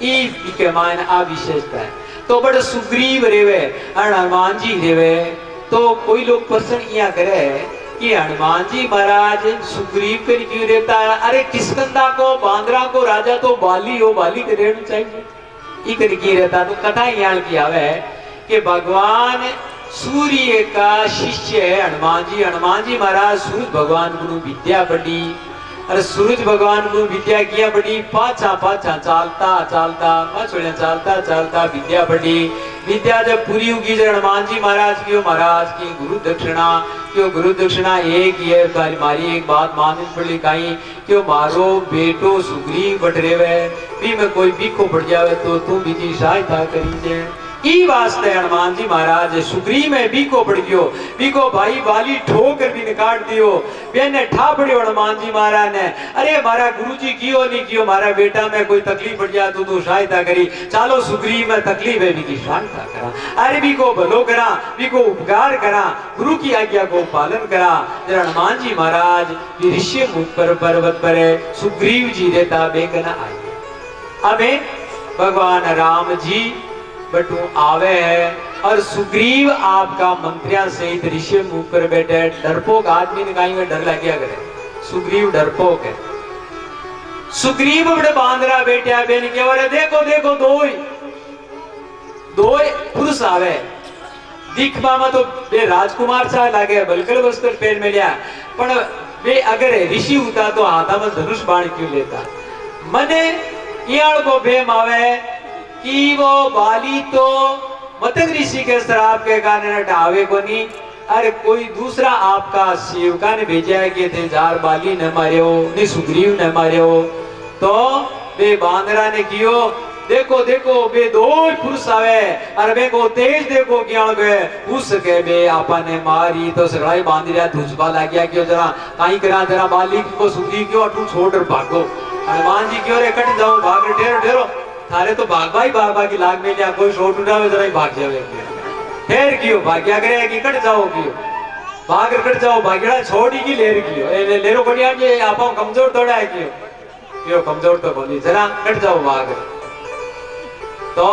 ई के मान आ विशेषता है। तो बड़े सुग्रीव रेवे और हनुमान जी रेवे। तो कोई लोग प्रश्न यहाँ करे कि हनुमान जी महाराज सुग्रीव कर क्यों रहता है? अरे किस्कंदा को बांद्रा को राजा तो बाली हो, बाली के रहना चाहिए, ई कर क्यों रहता? तो कथा यहाँ की आवे कि भगवान सूर्य का शिष्य है हनुमान जी। हनुमान जी महाराज सूरज भगवान को विद्या पढ़ी, और सूरज भगवान को विद्या किया पढ़ी। पाछा पाछा चालता चालता पाछोड़िया चालता चालता विद्या पढ़ी। विद्या जब पूरी होगी जब हनुमान जी महाराज की गुरु दक्षिणा क्यों, गुरु दक्षिणा एक ही है। तारी मारी एक बात माननी पड़ी कहीं क्यों, मारो बेटो सुग्रीव बट रेवे भी में कोई बीखो पड़ जावे तो तू बीजी सहायता करी जे। ई वास्ते हनुमान जी महाराज सुग्रीव में बीको पड़ गयो, बीको भाई बाली ठोकर भी काट दियो। बेने ठा पड़ियो हनुमान जी महाराज ने, अरे मारा गुरुजी कियो नहीं कियो, मारा बेटा में कोई तकलीफ पड़ गया तू सहायता करी, चालो सुग्रीव में तकलीफ है भी सहायता करा, अरे बीको भलो करा, बीको उपकार करा, गुरु की आज्ञा को पालन करा। जब हनुमान जी महाराज ऋषिमुख पर पर्वत पर सुग्रीव जी रहता बेकना आए। अबे भगवान राम जी बटू आवे है और सुग्रीव आपका मंत्रिया सहित ऋषिमुख पर बैठे। डरपोक आदमी ने कहीं में डर लग गया करे, सुग्रीव डरपोक है। सुग्रीव बड़े बांदरा बैठा बेन के बोले देखो देखो दो पुरुष आवे, दिखवा में तो बे राजकुमार सा लागे, बलकल वस्त्र पहन में लिया, पर वे अगर ऋषि होता तो हाथा में धनुष बाण क्यों लेता। मने इयाल को भेम आवे कि वो बाली तो मतंग ऋषि के श्राप के कारण हटावे को नहीं, अरे कोई दूसरा आपका सेवका ने भेजा है कि थे जार बाली न मारे हो, नहीं सुग्रीव न मारे हो। तो वे बांदरा ने कियो देखो देखो बे दो पुरुष आवे और बे को तेज देखो क्या गए उस के बे आपा ने मारी तो सगड़ाई बांदरिया धुचबा लग गया क्यों जरा कहीं करा जरा बाली को सुग्रीव क्यों अटू छोड़ भागो। हनुमान जी क्यों रे कट जाओ भाग ढेरो ढेरो थारे तो भागवा ही बाबा की लाग में लिया, कोई शोट उठावे जरा ही भाग जावे, फिर क्यों भाग्या करे कि कट जाओ क्यों भाग कट जाओ भागड़ा छोड़ी की लेर क्यों ए लेरो बढ़िया जे आपा कमजोर थोड़ा है क्यों कमजोर तो बोली जरा कट जाओ भाग। तो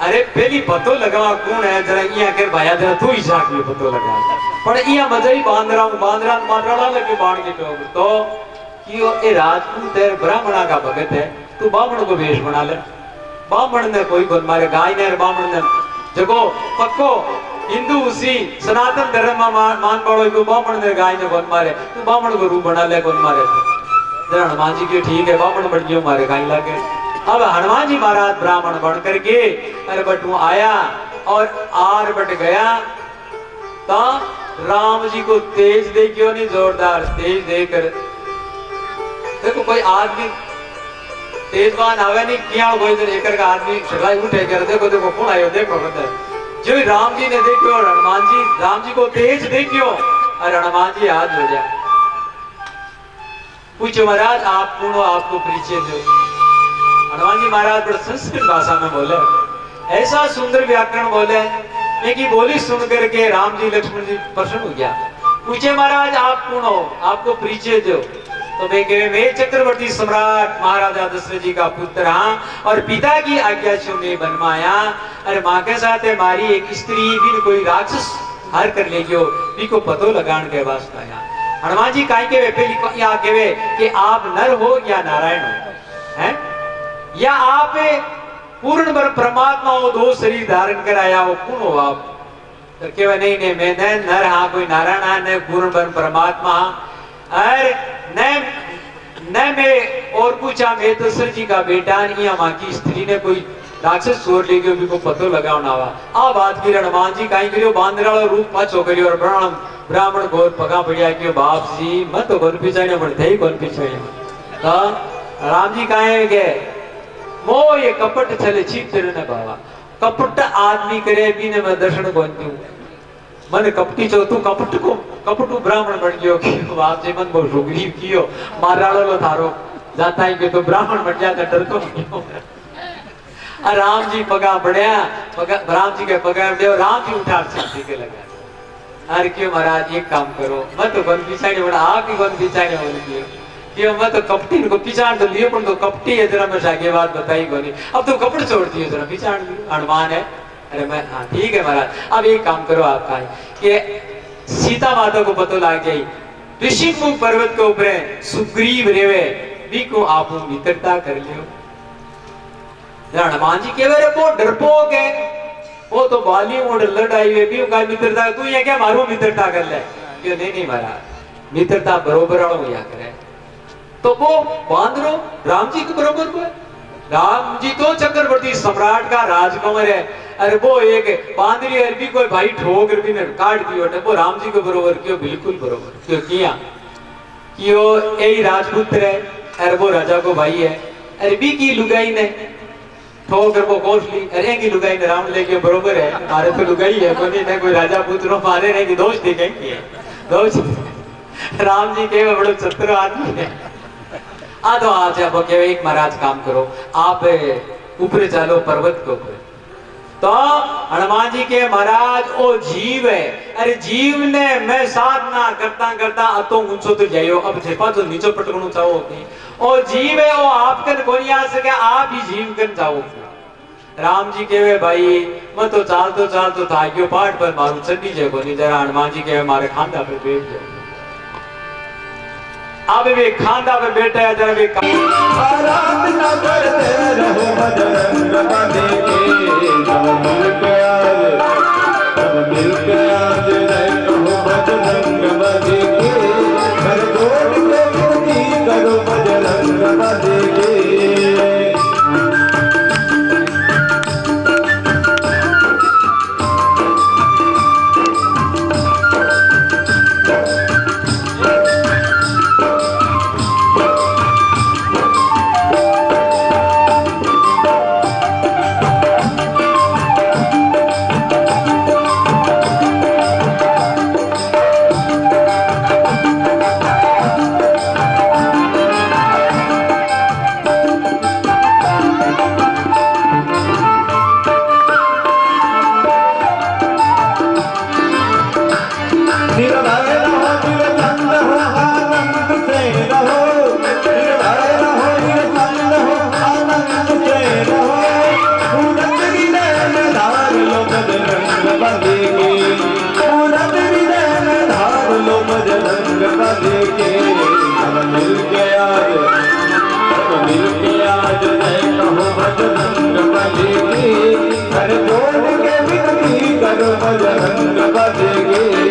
अरे पहली पतो लगावा कौन है जरा इया कर भाया जरा तू ही जाके पतो लगा, पर इया मजा ही बांदरा मारड़ा लगे बाण के तो कियो ए राजपूत है ब्राह्मणा का भगत है, तू बामण को वेश बना ले। बामण ने कोई कौन मारे गाय ने बामण ने जगो पक्को हिंदू उसी सनातन धर्म में मान पड़ो को बामण ने गाय ने कौन मारे, तू बामण को रूप बना ले कौन मारे। जरा हनुमान जी की ठीक है बामण बढ़ गयो मारे गाय लागे। अब हनुमान जी महाराज ब्राह्मण बन करके अरे बटू आया और आर बट गया तो राम जी को तेज दे क्यों नहीं जोरदार तेज देकर देखो कोई आदमी तेजवान आवे नहीं किया कोई तो लेकर का आदमी सगाई उठे कर देखो देखो कौन आयो देखो बता जो राम जी ने देखो और हनुमान जी राम जी को तेज देखियो और हनुमान जी हाथ हो जाए पूछो महाराज आप कौन हो आपको परिचय दो। हनुमान जी महाराज बड़े संस्कृत भाषा में बोले, ऐसा सुंदर व्याकरण बोले कि बोली सुन करके राम जी लक्ष्मण जी प्रसन्न हो गया। पूछे महाराज आप कौन हो आपको परिचय दो। तो मैं चक्रवर्ती सम्राट महाराजा दशरथ जी का पुत्र हाँ और पिता की आज्ञा से मैं बनवाया। अरे माँ के साथ है मारी एक स्त्री भी कोई राक्षस हार कर ले गयो भी को पतो लगान के वास्ते आया। हनुमान जी काई के पहली यहाँ केवे कि आप नर हो या नारायण हो हैं या आप पूर्ण परमात्मा हो दो शरीर धारण कर आया हो कौन हो आप। तो केवे नहीं नहीं मैं नर हाँ कोई नारायण हाँ न पूर्ण परमात्मा अरे न मैं और कुछ मैं तो सर जी का बेटा या माँ की स्त्री ने कोई राक्षस चोर ले गयो भी को पतो लगाओ ना आ बात की हनुमान जी कहीं करियो बांदरा रूप पाछो करियो और ब्राह्मण घोर पगा पड़िया क्यों बाप जी मत तो कौन पिछाड़े पड़ते ही कौन पिछाड़े। तो राम जी कहे गए मो ये कपट चले चित्र न बाबा कपट आदमी करे भी ने मैं दर्शन कौन दूं मन कपटी चो तू कपटू ब्राह्मण बन गयो क्यों बाप जी मन बहुत सुग्रीव कियो माराड़ो लो थारो जाता है कि तो ब्राह्मण बन जाता डर तो क्यों। राम जी पगा बढ़िया राम जी के पगा दे राम जी उठा सकती के लगा अरे क्यों महाराज एक काम करो मत तो बन पिछाड़े बड़ा आप ही बन पिछाड़े हो गए क्यों मत तो कपटी को पिछाड़ तो लियो पर तो कपटी है जरा मैं आगे बात बताई कोनी अब तो कपड़ छोड़ती है जरा पिछाड़ हनुमान है। अरे मैं हाँ ठीक है महाराज अब एक काम करो आपका कि सीता माता को पता लग गई ऋषिमुख पर्वत के ऊपर सुग्रीव रेवे भी को आप मित्रता कर लियो। हनुमान जी के वे वो डरपोक है वो तो बाली मोड़ लड़ाई हुई भी का मित्रता तू ये क्या मारो मित्रता कर ले क्यों नहीं महाराज मित्रता बरोबर हो या करे तो वो बांदरो राम जी के बरोबर को राम जी तो चक्रवर्ती सम्राट का राजकुमार है। अरे वो एक बांदरी अरबी कोई भाई ठोकर भी ने काट दियो वो राम जी के बरोबर क्यों बिल्कुल बरोबर क्यों किया क्यों यही राजपुत्र है अरे वो राजा को भाई है अरबी की लुगाई ने ठोकर को कोसली अरे की लुगाई ने राम लेके बरोबर है मारे तो लुगाई है कोई राजा पुत्रों मारे नहीं कि दोष देखेंगे दोष राम जी के बड़े चतुर आदमी है आ तो आज अब के एक महाराज काम करो आप ऊपर चलो पर्वत के ऊपर तो हनुमान जी के महाराज ओ जीव है अरे जीव ने मैं साधना करता करता अतो ऊंचो तो जाइयो अब थेपा तो नीचो पटकणो चाहो ओ जीव है ओ आप कन कोनी आ सके आप ही जीव कन जाओ राम जी केवे भाई मैं तो चाल तो था गयो पाठ पर मारू चढ़ी जे कोनी जरा हनुमान जी केवे मारे खांदा पे बैठ जाओ अब वे खांदा पे बैठे है जरा वे आराधना करते रहो बजरंग बली की सब मिलके आज जय कहो बजरंग बली की हर जोड़ के विनती करो बजरंग बली की बजरंग बली की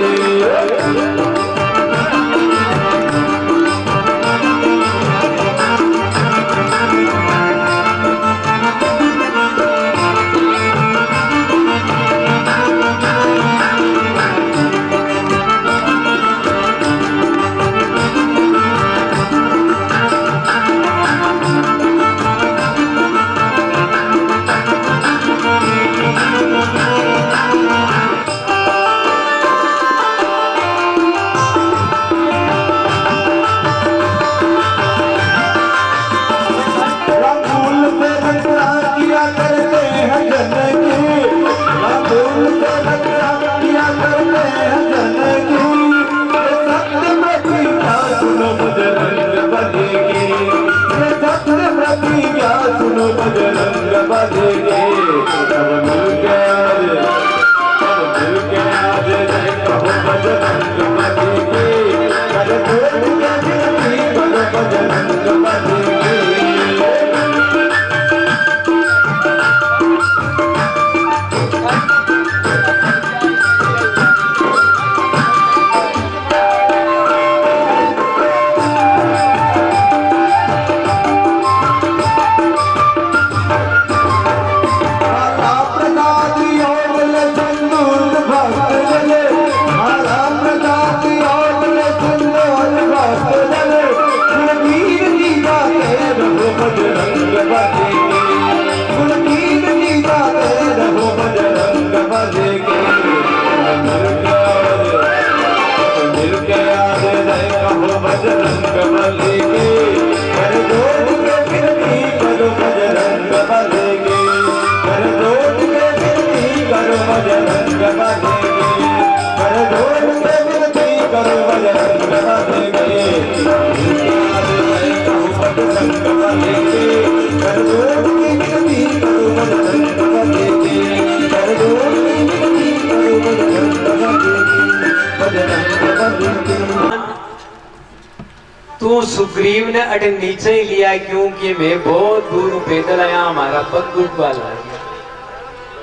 तू सुग्रीव ने अटे नीचे ही लिया क्योंकि मैं बहुत दूर पैदल आया हमारा पग घुट वाला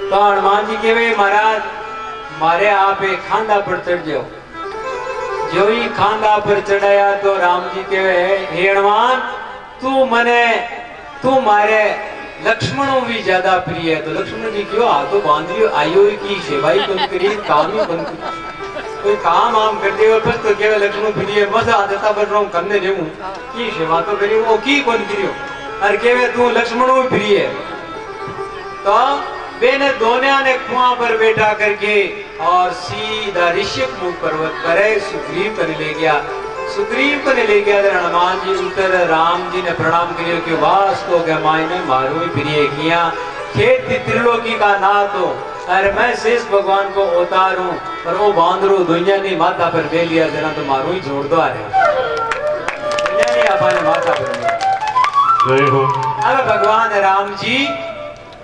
तो हनुमान जी के वे महाराज मारे आप एक खांदा पर चढ़ जाओ जो ही खांदा पर चढ़ाया तो राम जी के वे हे हनुमान तू मारे लक्ष्मणों भी ज्यादा प्रिय है तो लक्ष्मण जी क्यों हाथों बांध लियो आयो की सेवाई बंद करी काम ही बंद करी कोई काम आम करते हो बस तो केवल लक्ष्मण प्रिय मजा आ जाता बन रहा हूँ करने देऊँ की सेवा तो करी वो की कौन करियो और केवल तू लक्ष्मणों भी प्रिय है तो बेने दोनों ने कुआं पर बैठा करके और सीधा ऋषिमुख पर्वत पर सुग्रीव को ले गया। सुग्रीव को ले गया तो हनुमान जी उतर राम जी ने प्रणाम करियो कि वास्तव के मायने मारो ही प्रिय किया खेत त्रिलोकी का नाथ हो। अरे मैं शेष भगवान को उतारू पर वो बांदरो दुनिया ने माथा पर ले लिया जरा तो मारो ही जोड़ दो। अरे दुनिया ने अपने माथा पर जय हो। अब भगवान राम जी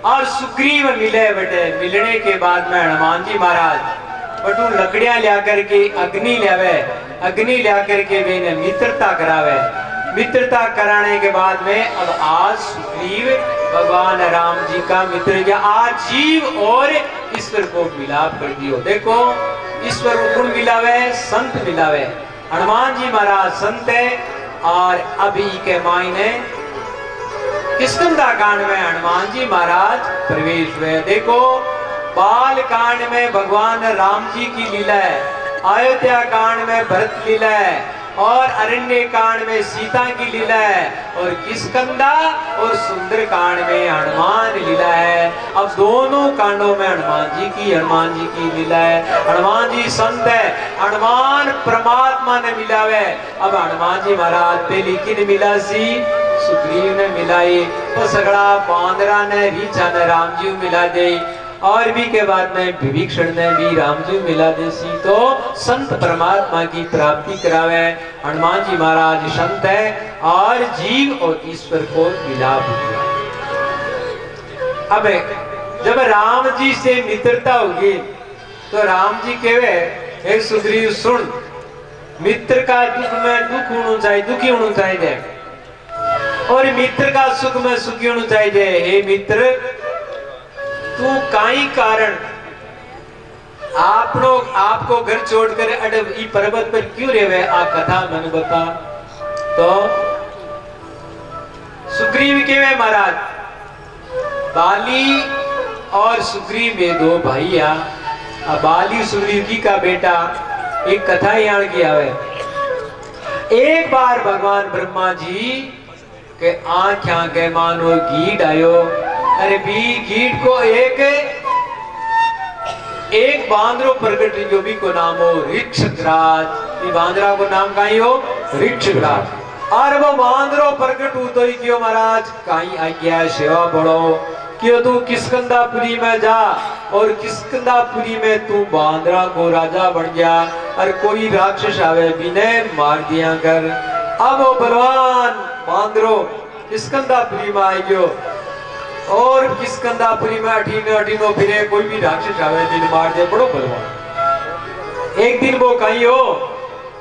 और सुग्रीव मिले बेटे। मिलने के बाद में हनुमान जी महाराज बटू लकड़ियां लिया करके अग्नि लावे। अग्नि लिया करके वे ने मित्रता करावे। मित्रता कराने के बाद में अब आज सुग्रीव भगवान राम जी का मित्र या आज जीव और ईश्वर को मिलाप कर दियो। देखो ईश्वर को गुण मिलावे संत मिलावे। हनुमान जी महाराज संत है और अभी के मायने किष्किंधा कांड में हनुमान जी महाराज प्रवेश हुए। देखो बाल कांड में भगवान राम जी की लीला है, अयोध्या कांड में भरत लीला है और अरण्य कांड में सीता की लीला है और किष्किंधा और सुंदर कांड में हनुमान लीला है। अब दोनों कांडों में हनुमान जी की लीला है। हनुमान जी संत है, हनुमान परमात्मा ने मिलावे। अब हनुमान जी महाराज पहली किन मिला सी सुग्रीव ने मिलाई तो सगड़ा बांदरा ने रीछा ने राम जी मिला दे और भी के बाद में विभीषण ने भी राम जी मिला दे सी तो संत परमात्मा की प्राप्ति करावे। हनुमान जी महाराज संत है और जीव और ईश्वर को मिलाप किया। अब जब राम जी से मित्रता होगी तो राम जी कहे हे सुग्रीव सुन मित्र का दुख में दुख होना चाहिए दुखी होना चाहिए और मित्र का सुख में सुखी होना चाहिए। हे मित्र तू काई कारण आपको घर छोड़कर अडब ई पर्वत पर क्यों रेवे आ कथा मन बता। तो सुग्रीव के वे महाराज बाली और सुग्रीव में दो भाई आ बाली सुग्रीव की का बेटा एक कथा याद किया है। एक बार भगवान ब्रह्मा जी के आँख के मानो गीड आयो। अरे भी गीड को एक बांदरो प्रकट जो भी को नाम हो ऋक्षराज। ये बांदरा को नाम कहीं हो ऋक्षराज और वो बांदरो प्रकट हो तो ही क्यों महाराज कहीं आ गया सेवा बढ़ो क्यों तू किष्किंधापुरी में जा और किष्किंधापुरी में तू बांदरा को राजा बन गया और कोई राक्षस आवे बिने मार दिया कर। अब वो बलवान बांदरो किष्किंधापुरी में आई गयो और किष्किंधापुरी में अठीनो फिरे कोई भी राक्षस आवे बिन मार दे बड़ो बलवान। एक दिन वो कहीं हो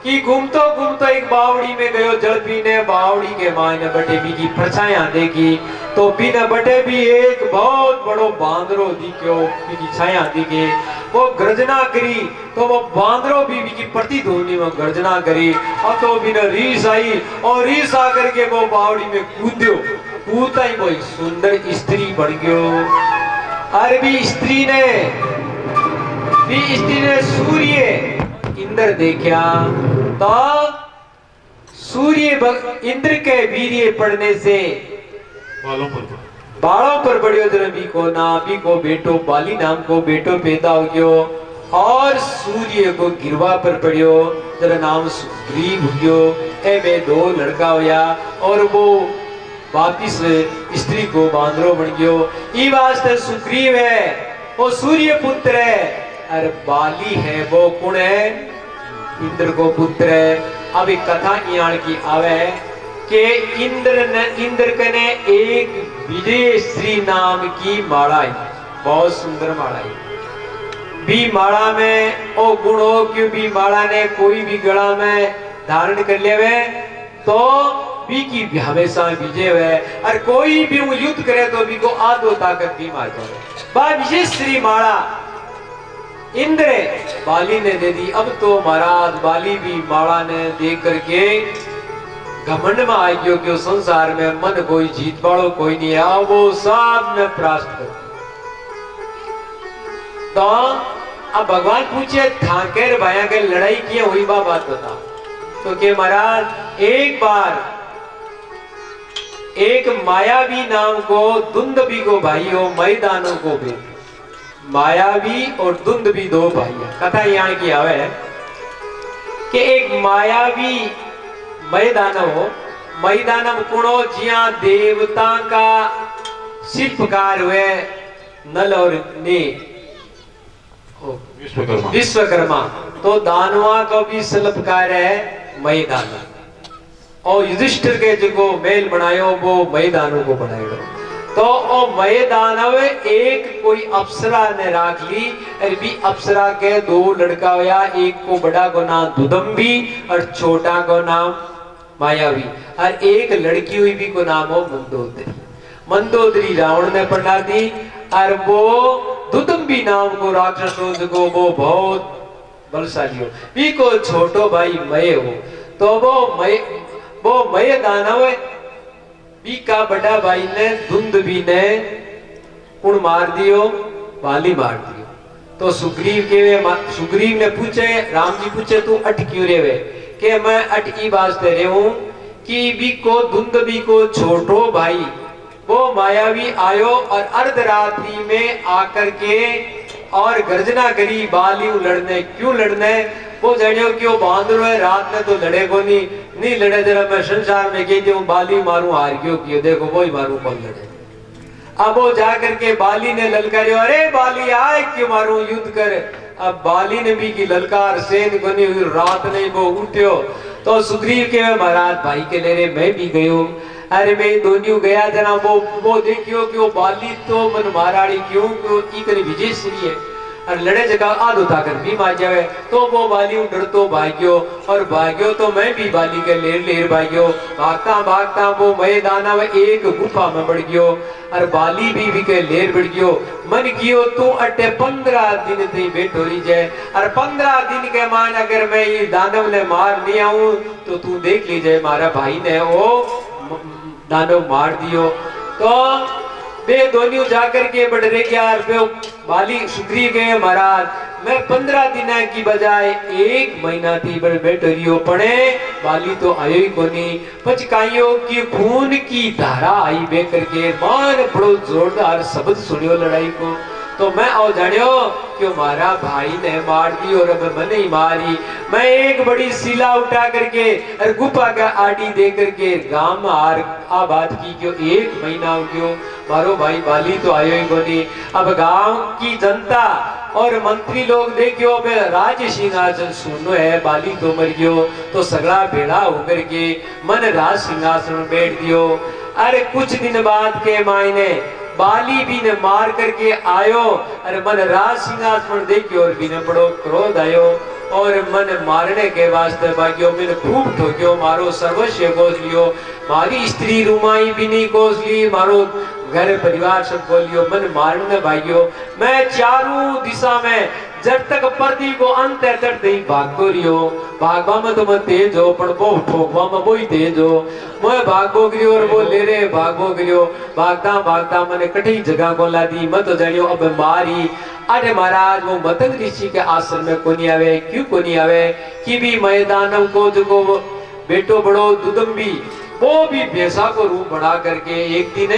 कि घूमतो घूमतो एक बावड़ी में गयो जल पीने। बावड़ी के मायने बटे भी की परछाया देखी तो बिना बटे भी एक बहुत बड़ो बांदरो दिखो की छाया दिखे। वो गर्जना करी तो वो बांदरो भी की प्रतिध्वनि में गर्जना करी और तो बिना रीस आई और रीस आकर के वो बावड़ी में कूद्यो। कूदता ही वो एक सुंदर स्त्री बन गयो। अरबी स्त्री ने सूर्य इंद्र देखा तो सूर्य इंद्र के वीर्य पड़ने से बालों पर बढ़ियो जरा भी को बेटो बाली नाम को बेटो पैदा हो गयो और सूर्य को गिरवा पर पड़ियो जरा नाम सुग्रीव हो गयो। ए में दो लड़का होया और वो वापिस स्त्री को बांदरो बन गयो। ई वास्ते सुग्रीव है वो सूर्य पुत्र है और बाली है वो कौन है इंद्र को पुत्र है। अब एक कथा यहाँ की आवे कि इंद्र कने एक विजय श्री नाम की माला है बहुत सुंदर माला है। भी माला में ओ गुण हो क्यों भी माला ने कोई भी गला में धारण कर लेवे तो भी की हमेशा विजय है और कोई भी वो युद्ध करे तो भी को आधो ताकत भी मारता है। बा विजय श्री माला इंद्र बाली ने दे दी। अब तो महाराज बाली भी माला ने दे करके घमंड में आ गयो कि संसार में मन कोई जीत वालो कोई नहीं है वो सब में प्रास्त कर। तो अब भगवान पूछे थाकेर भाया के लड़ाई की हुई बात बता तो के महाराज एक मायावी नाम को दुंदभी को भाई हो मैदानों को भी। मायावी और दुंदभी दो भाई है। कथा यहाँ की आवे है कि एक मायावी मैदानव कुणो जिया देवता का शिल्पकार हुए नल और ने विश्वकर्मा। तो दानवा का भी शिल्पकार है मैदान। और युधिष्ठिर के जो मेल बनायो वो मैदानों को बनायो। तो ओ मैदानव एक कोई अप्सरा ने राख ली। और भी अप्सरा के दो लड़का हुआ, एक को बड़ा को नाम दुदम्बी और छोटा को नाम मायावी। और एक लड़की हुई भी को नाम हो मंदोदरी। मंदोदरी रावण ने पढ़ा दी। और वो दुदम्बी नाम को राक्षस को वो बहुत बलशाली हो, भी को छोटो भाई मय हो। तो वो मय दानव बी का बड़ा भाई ने दुंदभी ने कुण मार दियो, बाली मार दियो। तो सुग्रीव ने पूछे, राम जी पूछे तू अट क्यों रे वे? के मैं अट ई वास्ते रे हूं कि बी को दुंदभी को छोटो भाई वो मायावी आयो और अर्धरात्रि में आकर के और गर्जना करी बाली लड़ने। क्यों लड़ने? वो जड़ियो क्यों बांधो है, रात में तो लड़े को नहीं लड़े। जरा मैं संसार में कह दूं बाली मारूं हार क्यों देखो वो ही मारूं कौन लड़े। अब वो जाकर के बाली ने ललकारियो, अरे बाली आए क्यों मारूं युद्ध कर। अब बाली ने भी की ललकार सेन को नहीं हुई, रात नहीं वो उठ्यो। तो सुग्रीव के महाराज भाई के ले रे मैं भी गयो। अरे मैं दोनों गया जना वो देखियो कि वो बाली तो मन माराड़ी क्यों इतनी विजय श्री है और लड़े जगह आधो ताकर भी मार जावे। तो वो बाली डरतो भाग्यो और भाग्यो तो मैं भी बाली के लेर भाग्यो। भागता वो मैदान एक गुफा में बढ़ गयो और बाली भी के लेर बढ़ गयो। मन कियो तू अटे 15 दिन थी बैठो रही जाए और 15 दिन के मान अगर मैं ये दानव ने मार नहीं आऊं तो तू देख लीजिए मारा भाई ने वो दानव मार दियो। तो वे दोनों जाकर के बढ़ रहे यार बाली सुग्रीव गए महाराज मैं 15 दिन की बजाय 1 महीना थी बैठो रियो पड़े बाली तो आयो ही कोनी। पचकाइयो की खून की धारा आई बे करके मान बड़ो जोरदार शब्द सुनियो लड़ाई को। तो मैं आओ जानियो क्यों मारा भाई ने मार दी और अब मैंने ही मारी। मैं एक बड़ी शिला उठा करके और गुफा का आड़ी दे करके गांव में आ बात की क्यों 1 महीना हो गयो मारो भाई बाली तो आयो ही कोनी। अब गांव की जनता और मंत्री लोग देखियो अब राज सिंहासन सुनो है बाली तो मर गयो। तो सगड़ा भेड़ा होकर के मन राज सिंहासन में बैठ दियो। अरे कुछ दिन बाद के मायने बाली भी ने मार करके आयो अरे मन राज सिंहासन देखियो और भी ने बड़ो क्रोध आयो और मन मारने के वास्ते भाग्यो मैंने खूब ठोक्यो मारो सर्वस्व गोस लियो मारी स्त्री रुमाई भी नहीं गोस ली मारो घर परिवार सब बोलियो मन मारने भाग्यो। मैं चारों दिशा में जब तक पर्दी को अंत है तक नहीं भागतो रियो। भागवा में तो मैं तेज हो पर वो ठोकवा में वो ही तेज हो। मैं भागो गिरियो और वो ले रे भागो गिरियो भागता मैंने कठिन जगह को ला दी मत तो जानियो अब मारी। अरे महाराज वो मतंग ऋषि के आश्रम में कोनी आवे क्यों कोनी आवे कि भी मैदानव को जो बेटो बड़ो दुदम्बी वो भी भैंसा को रूप बढ़ा करके एक दिन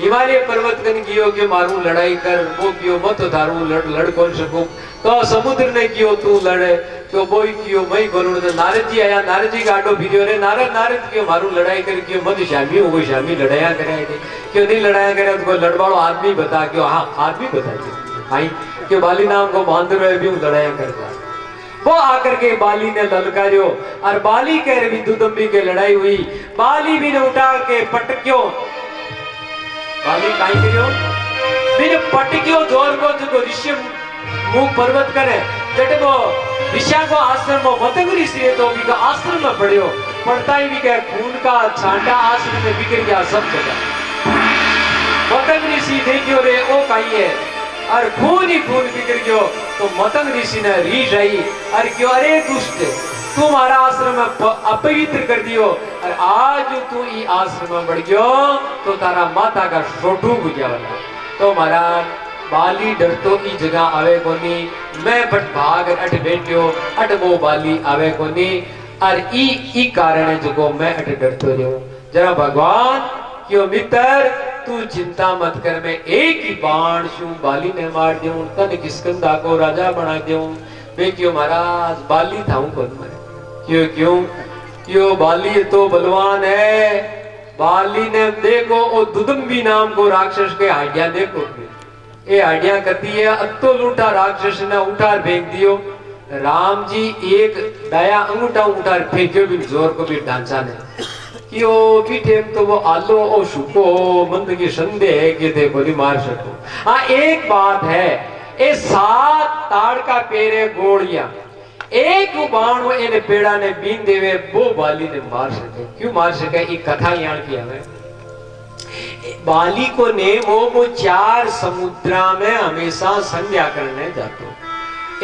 हिमालय पर्वत कन कियो के मारू लड़ाई कर वो कियो मत धारू लड़ कौन सकूं। तो समुद्र ने कियो तू लड़े तो वो ही कियो मैं बोलूं। तो नारद जी आया नारद जी गाडो भिड़ियो रे नारद क्यों मारू लड़ाई कर क्यों मत शामी हो गई शामी लड़ाया करे क्यों नहीं लड़ाया करे तो लड़वाड़ो आदमी बता क्यों हाँ आदमी बता भाई क्यों बाली नाम को बांध रहे भी लड़ाया करता। वो आकर के बाली ने ललकारियो और बाली कह रही दुदम्बी के लड़ाई हुई। बाली भी ने उठा के पटक्यो बाली काई करियो बिन पटक्यो जोर को जो ऋषि मुख पर्वत करे जट को ऋषा को आश्रम में मतंग ऋषि तो भी का आश्रम में पड़ियो पड़ता ही भी क्या खून का छांटा आश्रम में बिखर गया सब जगह। मतंग ऋषि देखियो रे ओ काई है और खून ही खून बिखर गयो। तो मतंग ऋषि ने रीझ आई और क्यों अरे दुष्ट तू हमारा आश्रम अपवित्र कर दियो और आज तू ई आश्रम में बढ़ गयो तो तारा माता का शोटू गुजया वाला। तो महाराज बाली डर तो ई जगह आवे कोनी मैं बट भाग अट बैठियो अट वो बाली आवे कोनी और ई कारण है जो मैं अट डरतो रहो। जरा भगवान क्यों मित्र तू चिंता मत कर, मैं एक ही बाण शू बाली ने मार दूं, तन किस्कंदा को राजा बना दूं। वे क्यों महाराज बाली था कौन मरे, क्यों क्यों क्यों बाली तो बलवान है। बाली ने देखो वो दुदम्बी नाम को राक्षस के हड्डियां देखो, ये हड्डियां करती है अत्तो लूटा राक्षस ने उठा फेंक दियो। राम जी एक दया अंगूठा उठा फेंक्यो भी जोर को भी ढांचा ने कि ओ भी टेम तो वो आलो ओ शुको मंद की संदेह है कि देखो नहीं मार सको। हाँ एक बात है, ये 7 ताड़ का पेरे गोलियां एक बाण वो इन पेड़ा ने बीन देवे वो बाली ने मार सके। क्यों मार सके, एक कथा यहाँ की हमें बाली को ने वो 4 समुद्रा में हमेशा संध्या करने जातो।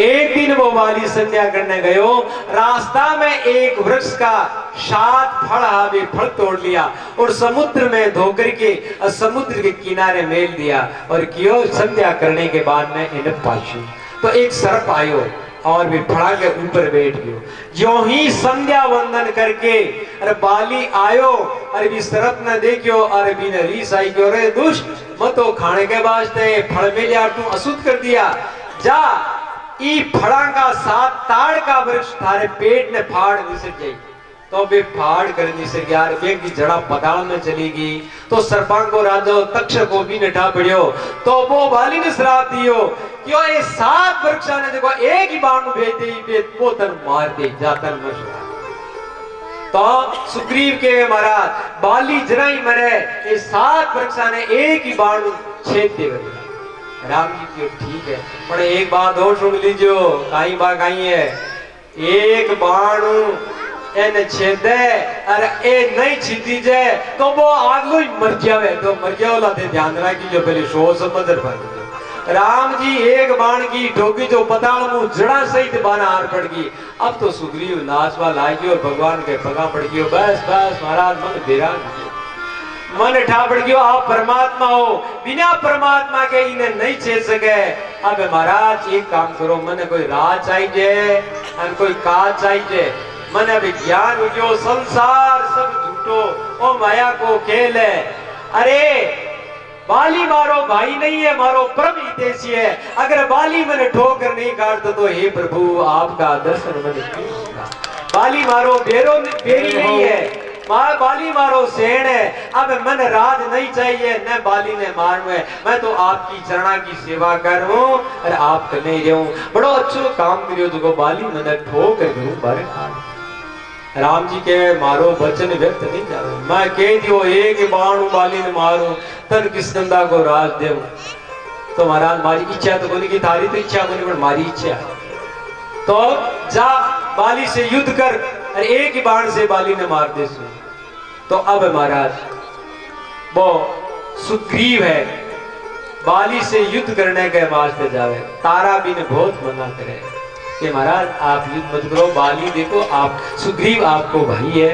एक दिन वो बाली संध्या करने गयो, रास्ता में एक वृक्ष का 7 फल आवे, फल तोड़ लिया और समुद्र में धोकर के समुद्र के किनारे मेल दिया और क्यों संध्या करने के बाद में इन्हें पाछू तो एक सर्प आयो और भी फड़ा के ऊपर बैठ गयो। जो ही संध्या वंदन करके अरे बाली आयो, अरे भी सरप न देखियो, अरे भी ने रीस आई क्यों रे दुष्ट मत तो खाने के वास्ते फल में लिया तू अशुद्ध कर दिया, जा ई फड़ा का 7 ताड़ का वृक्ष थारे पेट ने फाड़ निसर जाई। तो बे फाड़ कर निसर गया, बे की जड़ा पताल में चली गई। तो सर्पांग को राजा तक्ष को भी नठा पड़ियो, तो वो बाली ने श्राप दियो क्यों ये 7 वृक्षा ने देखो एक ही बाण भेज दे वो तन मार दे जातन मर। तो सुग्रीव के महाराज बाली जरा ही मरे, ये 7 वृक्षा ने एक ही बाण छेद दे। राम जी की ठीक है, पर एक बात और सुन लीजियो, काई बात काई है, एक बाण एने छेदे अरे ए नहीं छीती जाए तो वो आगलो ही मर जावे, तो मर जाओ थे ध्यान रखी जो पहले सोच समझ पर राम जी एक बाण की ठोकी जो पताल मुंह जड़ा सहित बाना हार पड़ गई। अब तो सुग्रीव नाचवा लागी और भगवान के पगा पड़ गई। बस बस महाराज मन बेरा मन ठा पड़ गयो, आप परमात्मा हो, बिना परमात्मा के इन्हें नहीं छेड़ सके। अब महाराज एक काम करो, मन कोई राह चाहिए और कोई काज चाहिए, मन अभी ज्ञान हो संसार सब झूठो ओ माया को खेल है। अरे बाली मारो भाई नहीं है, मारो परम हितैषी है। अगर बाली मैंने ठोकर नहीं काटता तो हे प्रभु आपका दर्शन मैंने क्यों होगा। बाली मारो बेरो बेरी नहीं है, बाली मारो सेण है। अब मन राज नहीं चाहिए न बाली ने मारू है, मैं तो आपकी चरणा की सेवा कर रहा हूं और आप नहीं रहूं। बड़ो अच्छो काम करियो जो बाली मैंने ठोकर करूं बारे। राम जी के मारो वचन व्यक्त नहीं जावे, मैं कह दियो एक बाण बाली ने मारू तन किस्कंदा को राज देव। तो महाराज मारी इच्छा तो कोनी की, थारी तो इच्छा कोनी पर मारी इच्छा है, तो जा बाली से युद्ध कर और एक ही बाण से बाली ने मार दे। तो अब महाराज वो सुग्रीव है बाली से युद्ध करने के वास्ते जावे। तारा भी ने बहुत मना करे कि महाराज आप युद्ध मत करो, बाली देखो आप सुग्रीव आपको भाई है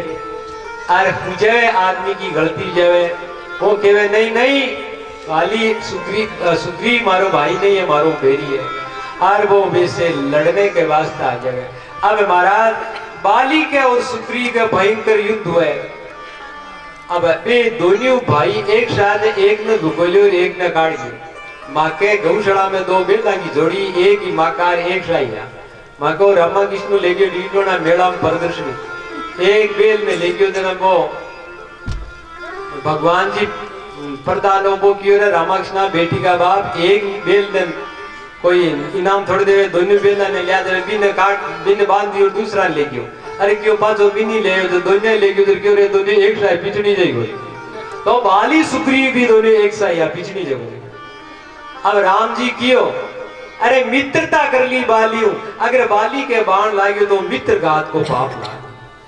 और मुझे आदमी की गलती जावे वो कहे नहीं नहीं बाली सुग्रीव मारो भाई नहीं है, मारो बेरी है और वो वैसे लड़ने के वास्ते आ जाए। अब महाराज बाली के और सुग्रीव के भयंकर युद्ध हुए। अब वे दोनों भाई एक साथ, एक ने धुकोलियो और एक ने काट दियो। माँ के गौशाला में 2 बेला की जोड़ी, एक ही माकार एक साइया माँ को रमा कृष्ण ले गयो डीडोना मेला में प्रदर्शनी, एक बेल में ले गयो जना वो भगवान जी प्रदानो वो कियो रे रामकृष्ण बेटी का बाप एक बेल दिन कोई इनाम थोड़े देवे, दोनों बेला ने लिया दे बिन काट बिन बांध दियो दूसरा ले गयो। अरे क्यों पाछो बिनी ले जो दोनों ले गयो तो क्यों रे दोनों एक साथ पिछड़ी जाई गई। तो बाली सुग्रीव भी दोनों एक साथ या पिछड़ी जाई। अब राम जी कियो अरे मित्रता कर ली बालियों, अगर बाली के बाण लागे तो मित्र घात को पाप लागे।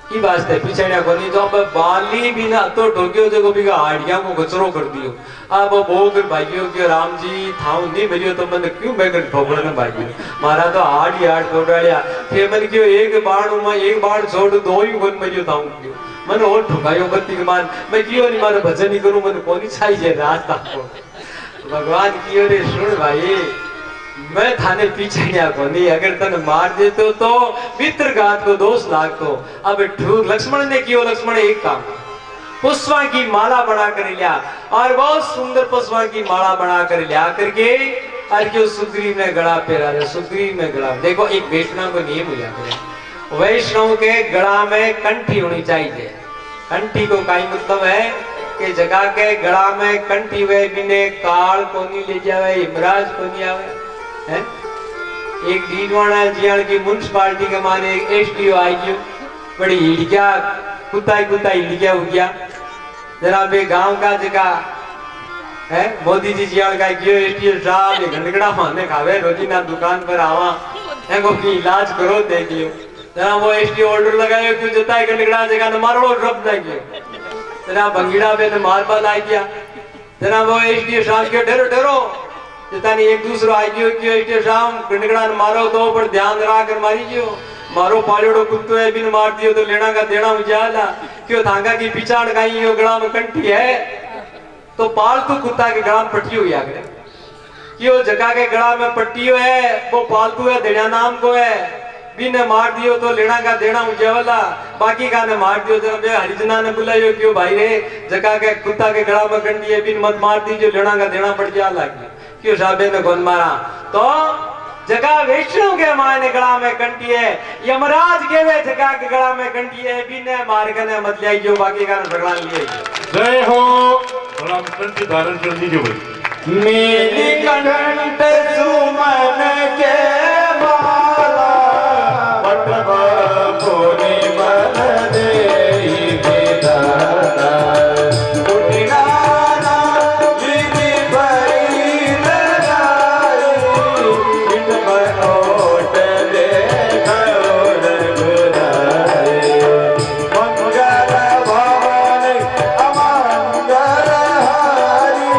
ई वास्ते पिछड़िया को नहीं, तो अब बाली बिना तो ठोकियो जो बिगा हाड़िया को गचरो कर दियो। अब वो फिर भाइयों कि राम जी थाऊ नहीं मिलियो तो मन क्यों बैकर ठोकर न भाइयों मारा तो हाड़ ही हाड़ तोड़ाया थे मन क्यों एक बाण में एक बाण छोड़ 2 ही गुण मिलियो थाऊ क्यों मन और ठुकायो गति के मान मैं क्यों नहीं मारो भजन ही करूं मन कोनी चाहिए रास्ता को। भगवान कियो रे सुन भाई मैं थाने पीछे को नहीं, अगर तन मार देते तो मित्रघात को दोष लागतो। अब लक्ष्मण ने कियो, लक्ष्मण एक काम पुष्पा की माला बना कर लिया और बहुत सुंदर पुष्पा की माला बना कर लिया करके और क्यों सुग्रीव ने गला पहरा दिया। सुग्रीव में गला, देखो एक वैष्णव को नियम हो जाता है, वैष्णव के गला में कंठी होनी चाहिए। कंठी को कई मतलब है कि जगह के गला में कंठी हुए बिने काल को नहीं ले जावे, यमराज को नहीं आवे है। एक डीडवाना जियाल की म्युनिसिपालिटी के माने एक एसडीओ आई गयो, बड़ी हिड़ गया, कुत्ता हिड़ गया हो गया जरा बे गांव का जगह है। मोदी जी जियाल का गयो एसडीओ साहब ये गंडगड़ा मारने खावे रोजीना दुकान पर आवा है को की इलाज करो देख लियो। जरा वो एसडीओ ऑर्डर लगायो क्यों जता है गंडगड़ा जगह न मारो रब लागियो। जरा भंगीड़ा पे न मार बाल आ गया। जरा वो एसडीओ साहब के डरो डरो जता ने एक दूसरो आ गयो क्यों एसडीओ साहब गंडगड़ा न मारो तो पर ध्यान रख कर मारी गयो। मारो पालियोड़ो कुत्तो है बिन मार दियो तो लेना का देना उजाला क्यों थांगा की पिछाड़ गाई यो गला में कंठी है तो पालतू कुत्ता के गला में पट्टी हुई आगे क्यों जगह के गला में पट्टी है वो पालतू है देना नाम को है बिन मार दियो तो लेना का देना उजाला बाकी का ने मार दियो जब हरिजना ने बुलायो क्यों भाई रे जगह के कुत्ता के गला में कंठी है बिन मत मार दीजिए लेना का देना पड़ जा लागी क्यों साहबे ने कौन मारा तो जगह वैष्णव के मायने गला में कंठी है यमराज के वे जगह के गला में कंठी है बिना मार के मत ले जो बाकी का झगड़ा लिए जय हो गला में कंठी धारण कर दीजिए भाई। मेरी कंठ सुमन के माला पटवा कोनी बन दे विधाता उठना ना विधि भरी लगाई इन मनोट दे घोर गुराए मंगल भवन अमंगल हारी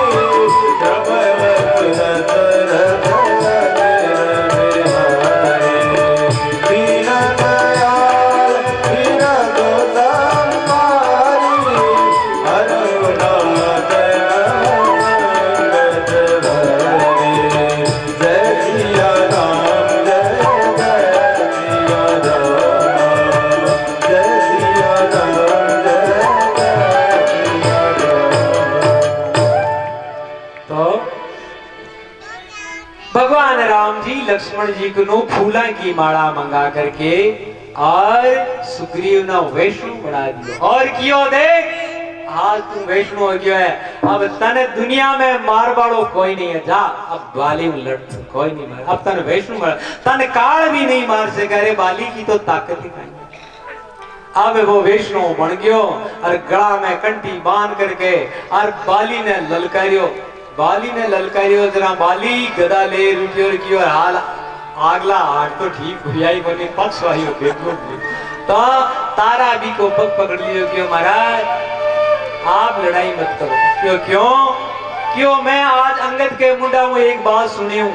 भगवान राम जी लक्ष्मण जी को नो फूला की माला मंगा करके और सुग्रीव ने वैष्णव बना दियो और क्यों देख आज तू वैष्णव हो गया है अब तने दुनिया में मार वालो कोई नहीं है जा अब बाली में लड़ कोई नहीं मार अब तने वैष्णव मार तने काल भी नहीं मार सके रे बाली की तो ताकत ही नहीं। अब वो वैष्णव बन गयो और गला में कंठी बांध करके और बाली ने ललकारियो जरा बाली गदा ले रुटियो की और हाल आगला हाथ तो ठीक हुआ ही कोनी पक्ष वाहियो देखो तो तारा भी को पग पकड़ लियो क्यों महाराज आप लड़ाई मत करो क्यों मैं आज अंगद के मुंडा में एक बात सुनी हूं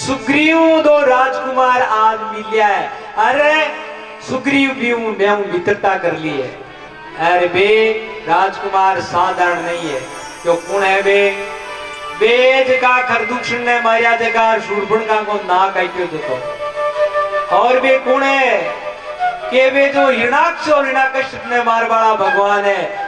सुग्रीव दो राजकुमार आज मिलिया है अरे सुग्रीव भी हूं मैं हूं मित्रता कर ली है अरे बे राजकुमार साधारण नहीं है क्यों कौन है बेज का खरदूषण ने मारिया जगह शूरपण का को ना काटियो तो और वे कौन है के वे जो हिरणाक्ष और हिरण्यकश्यप ने मार वाला भगवान है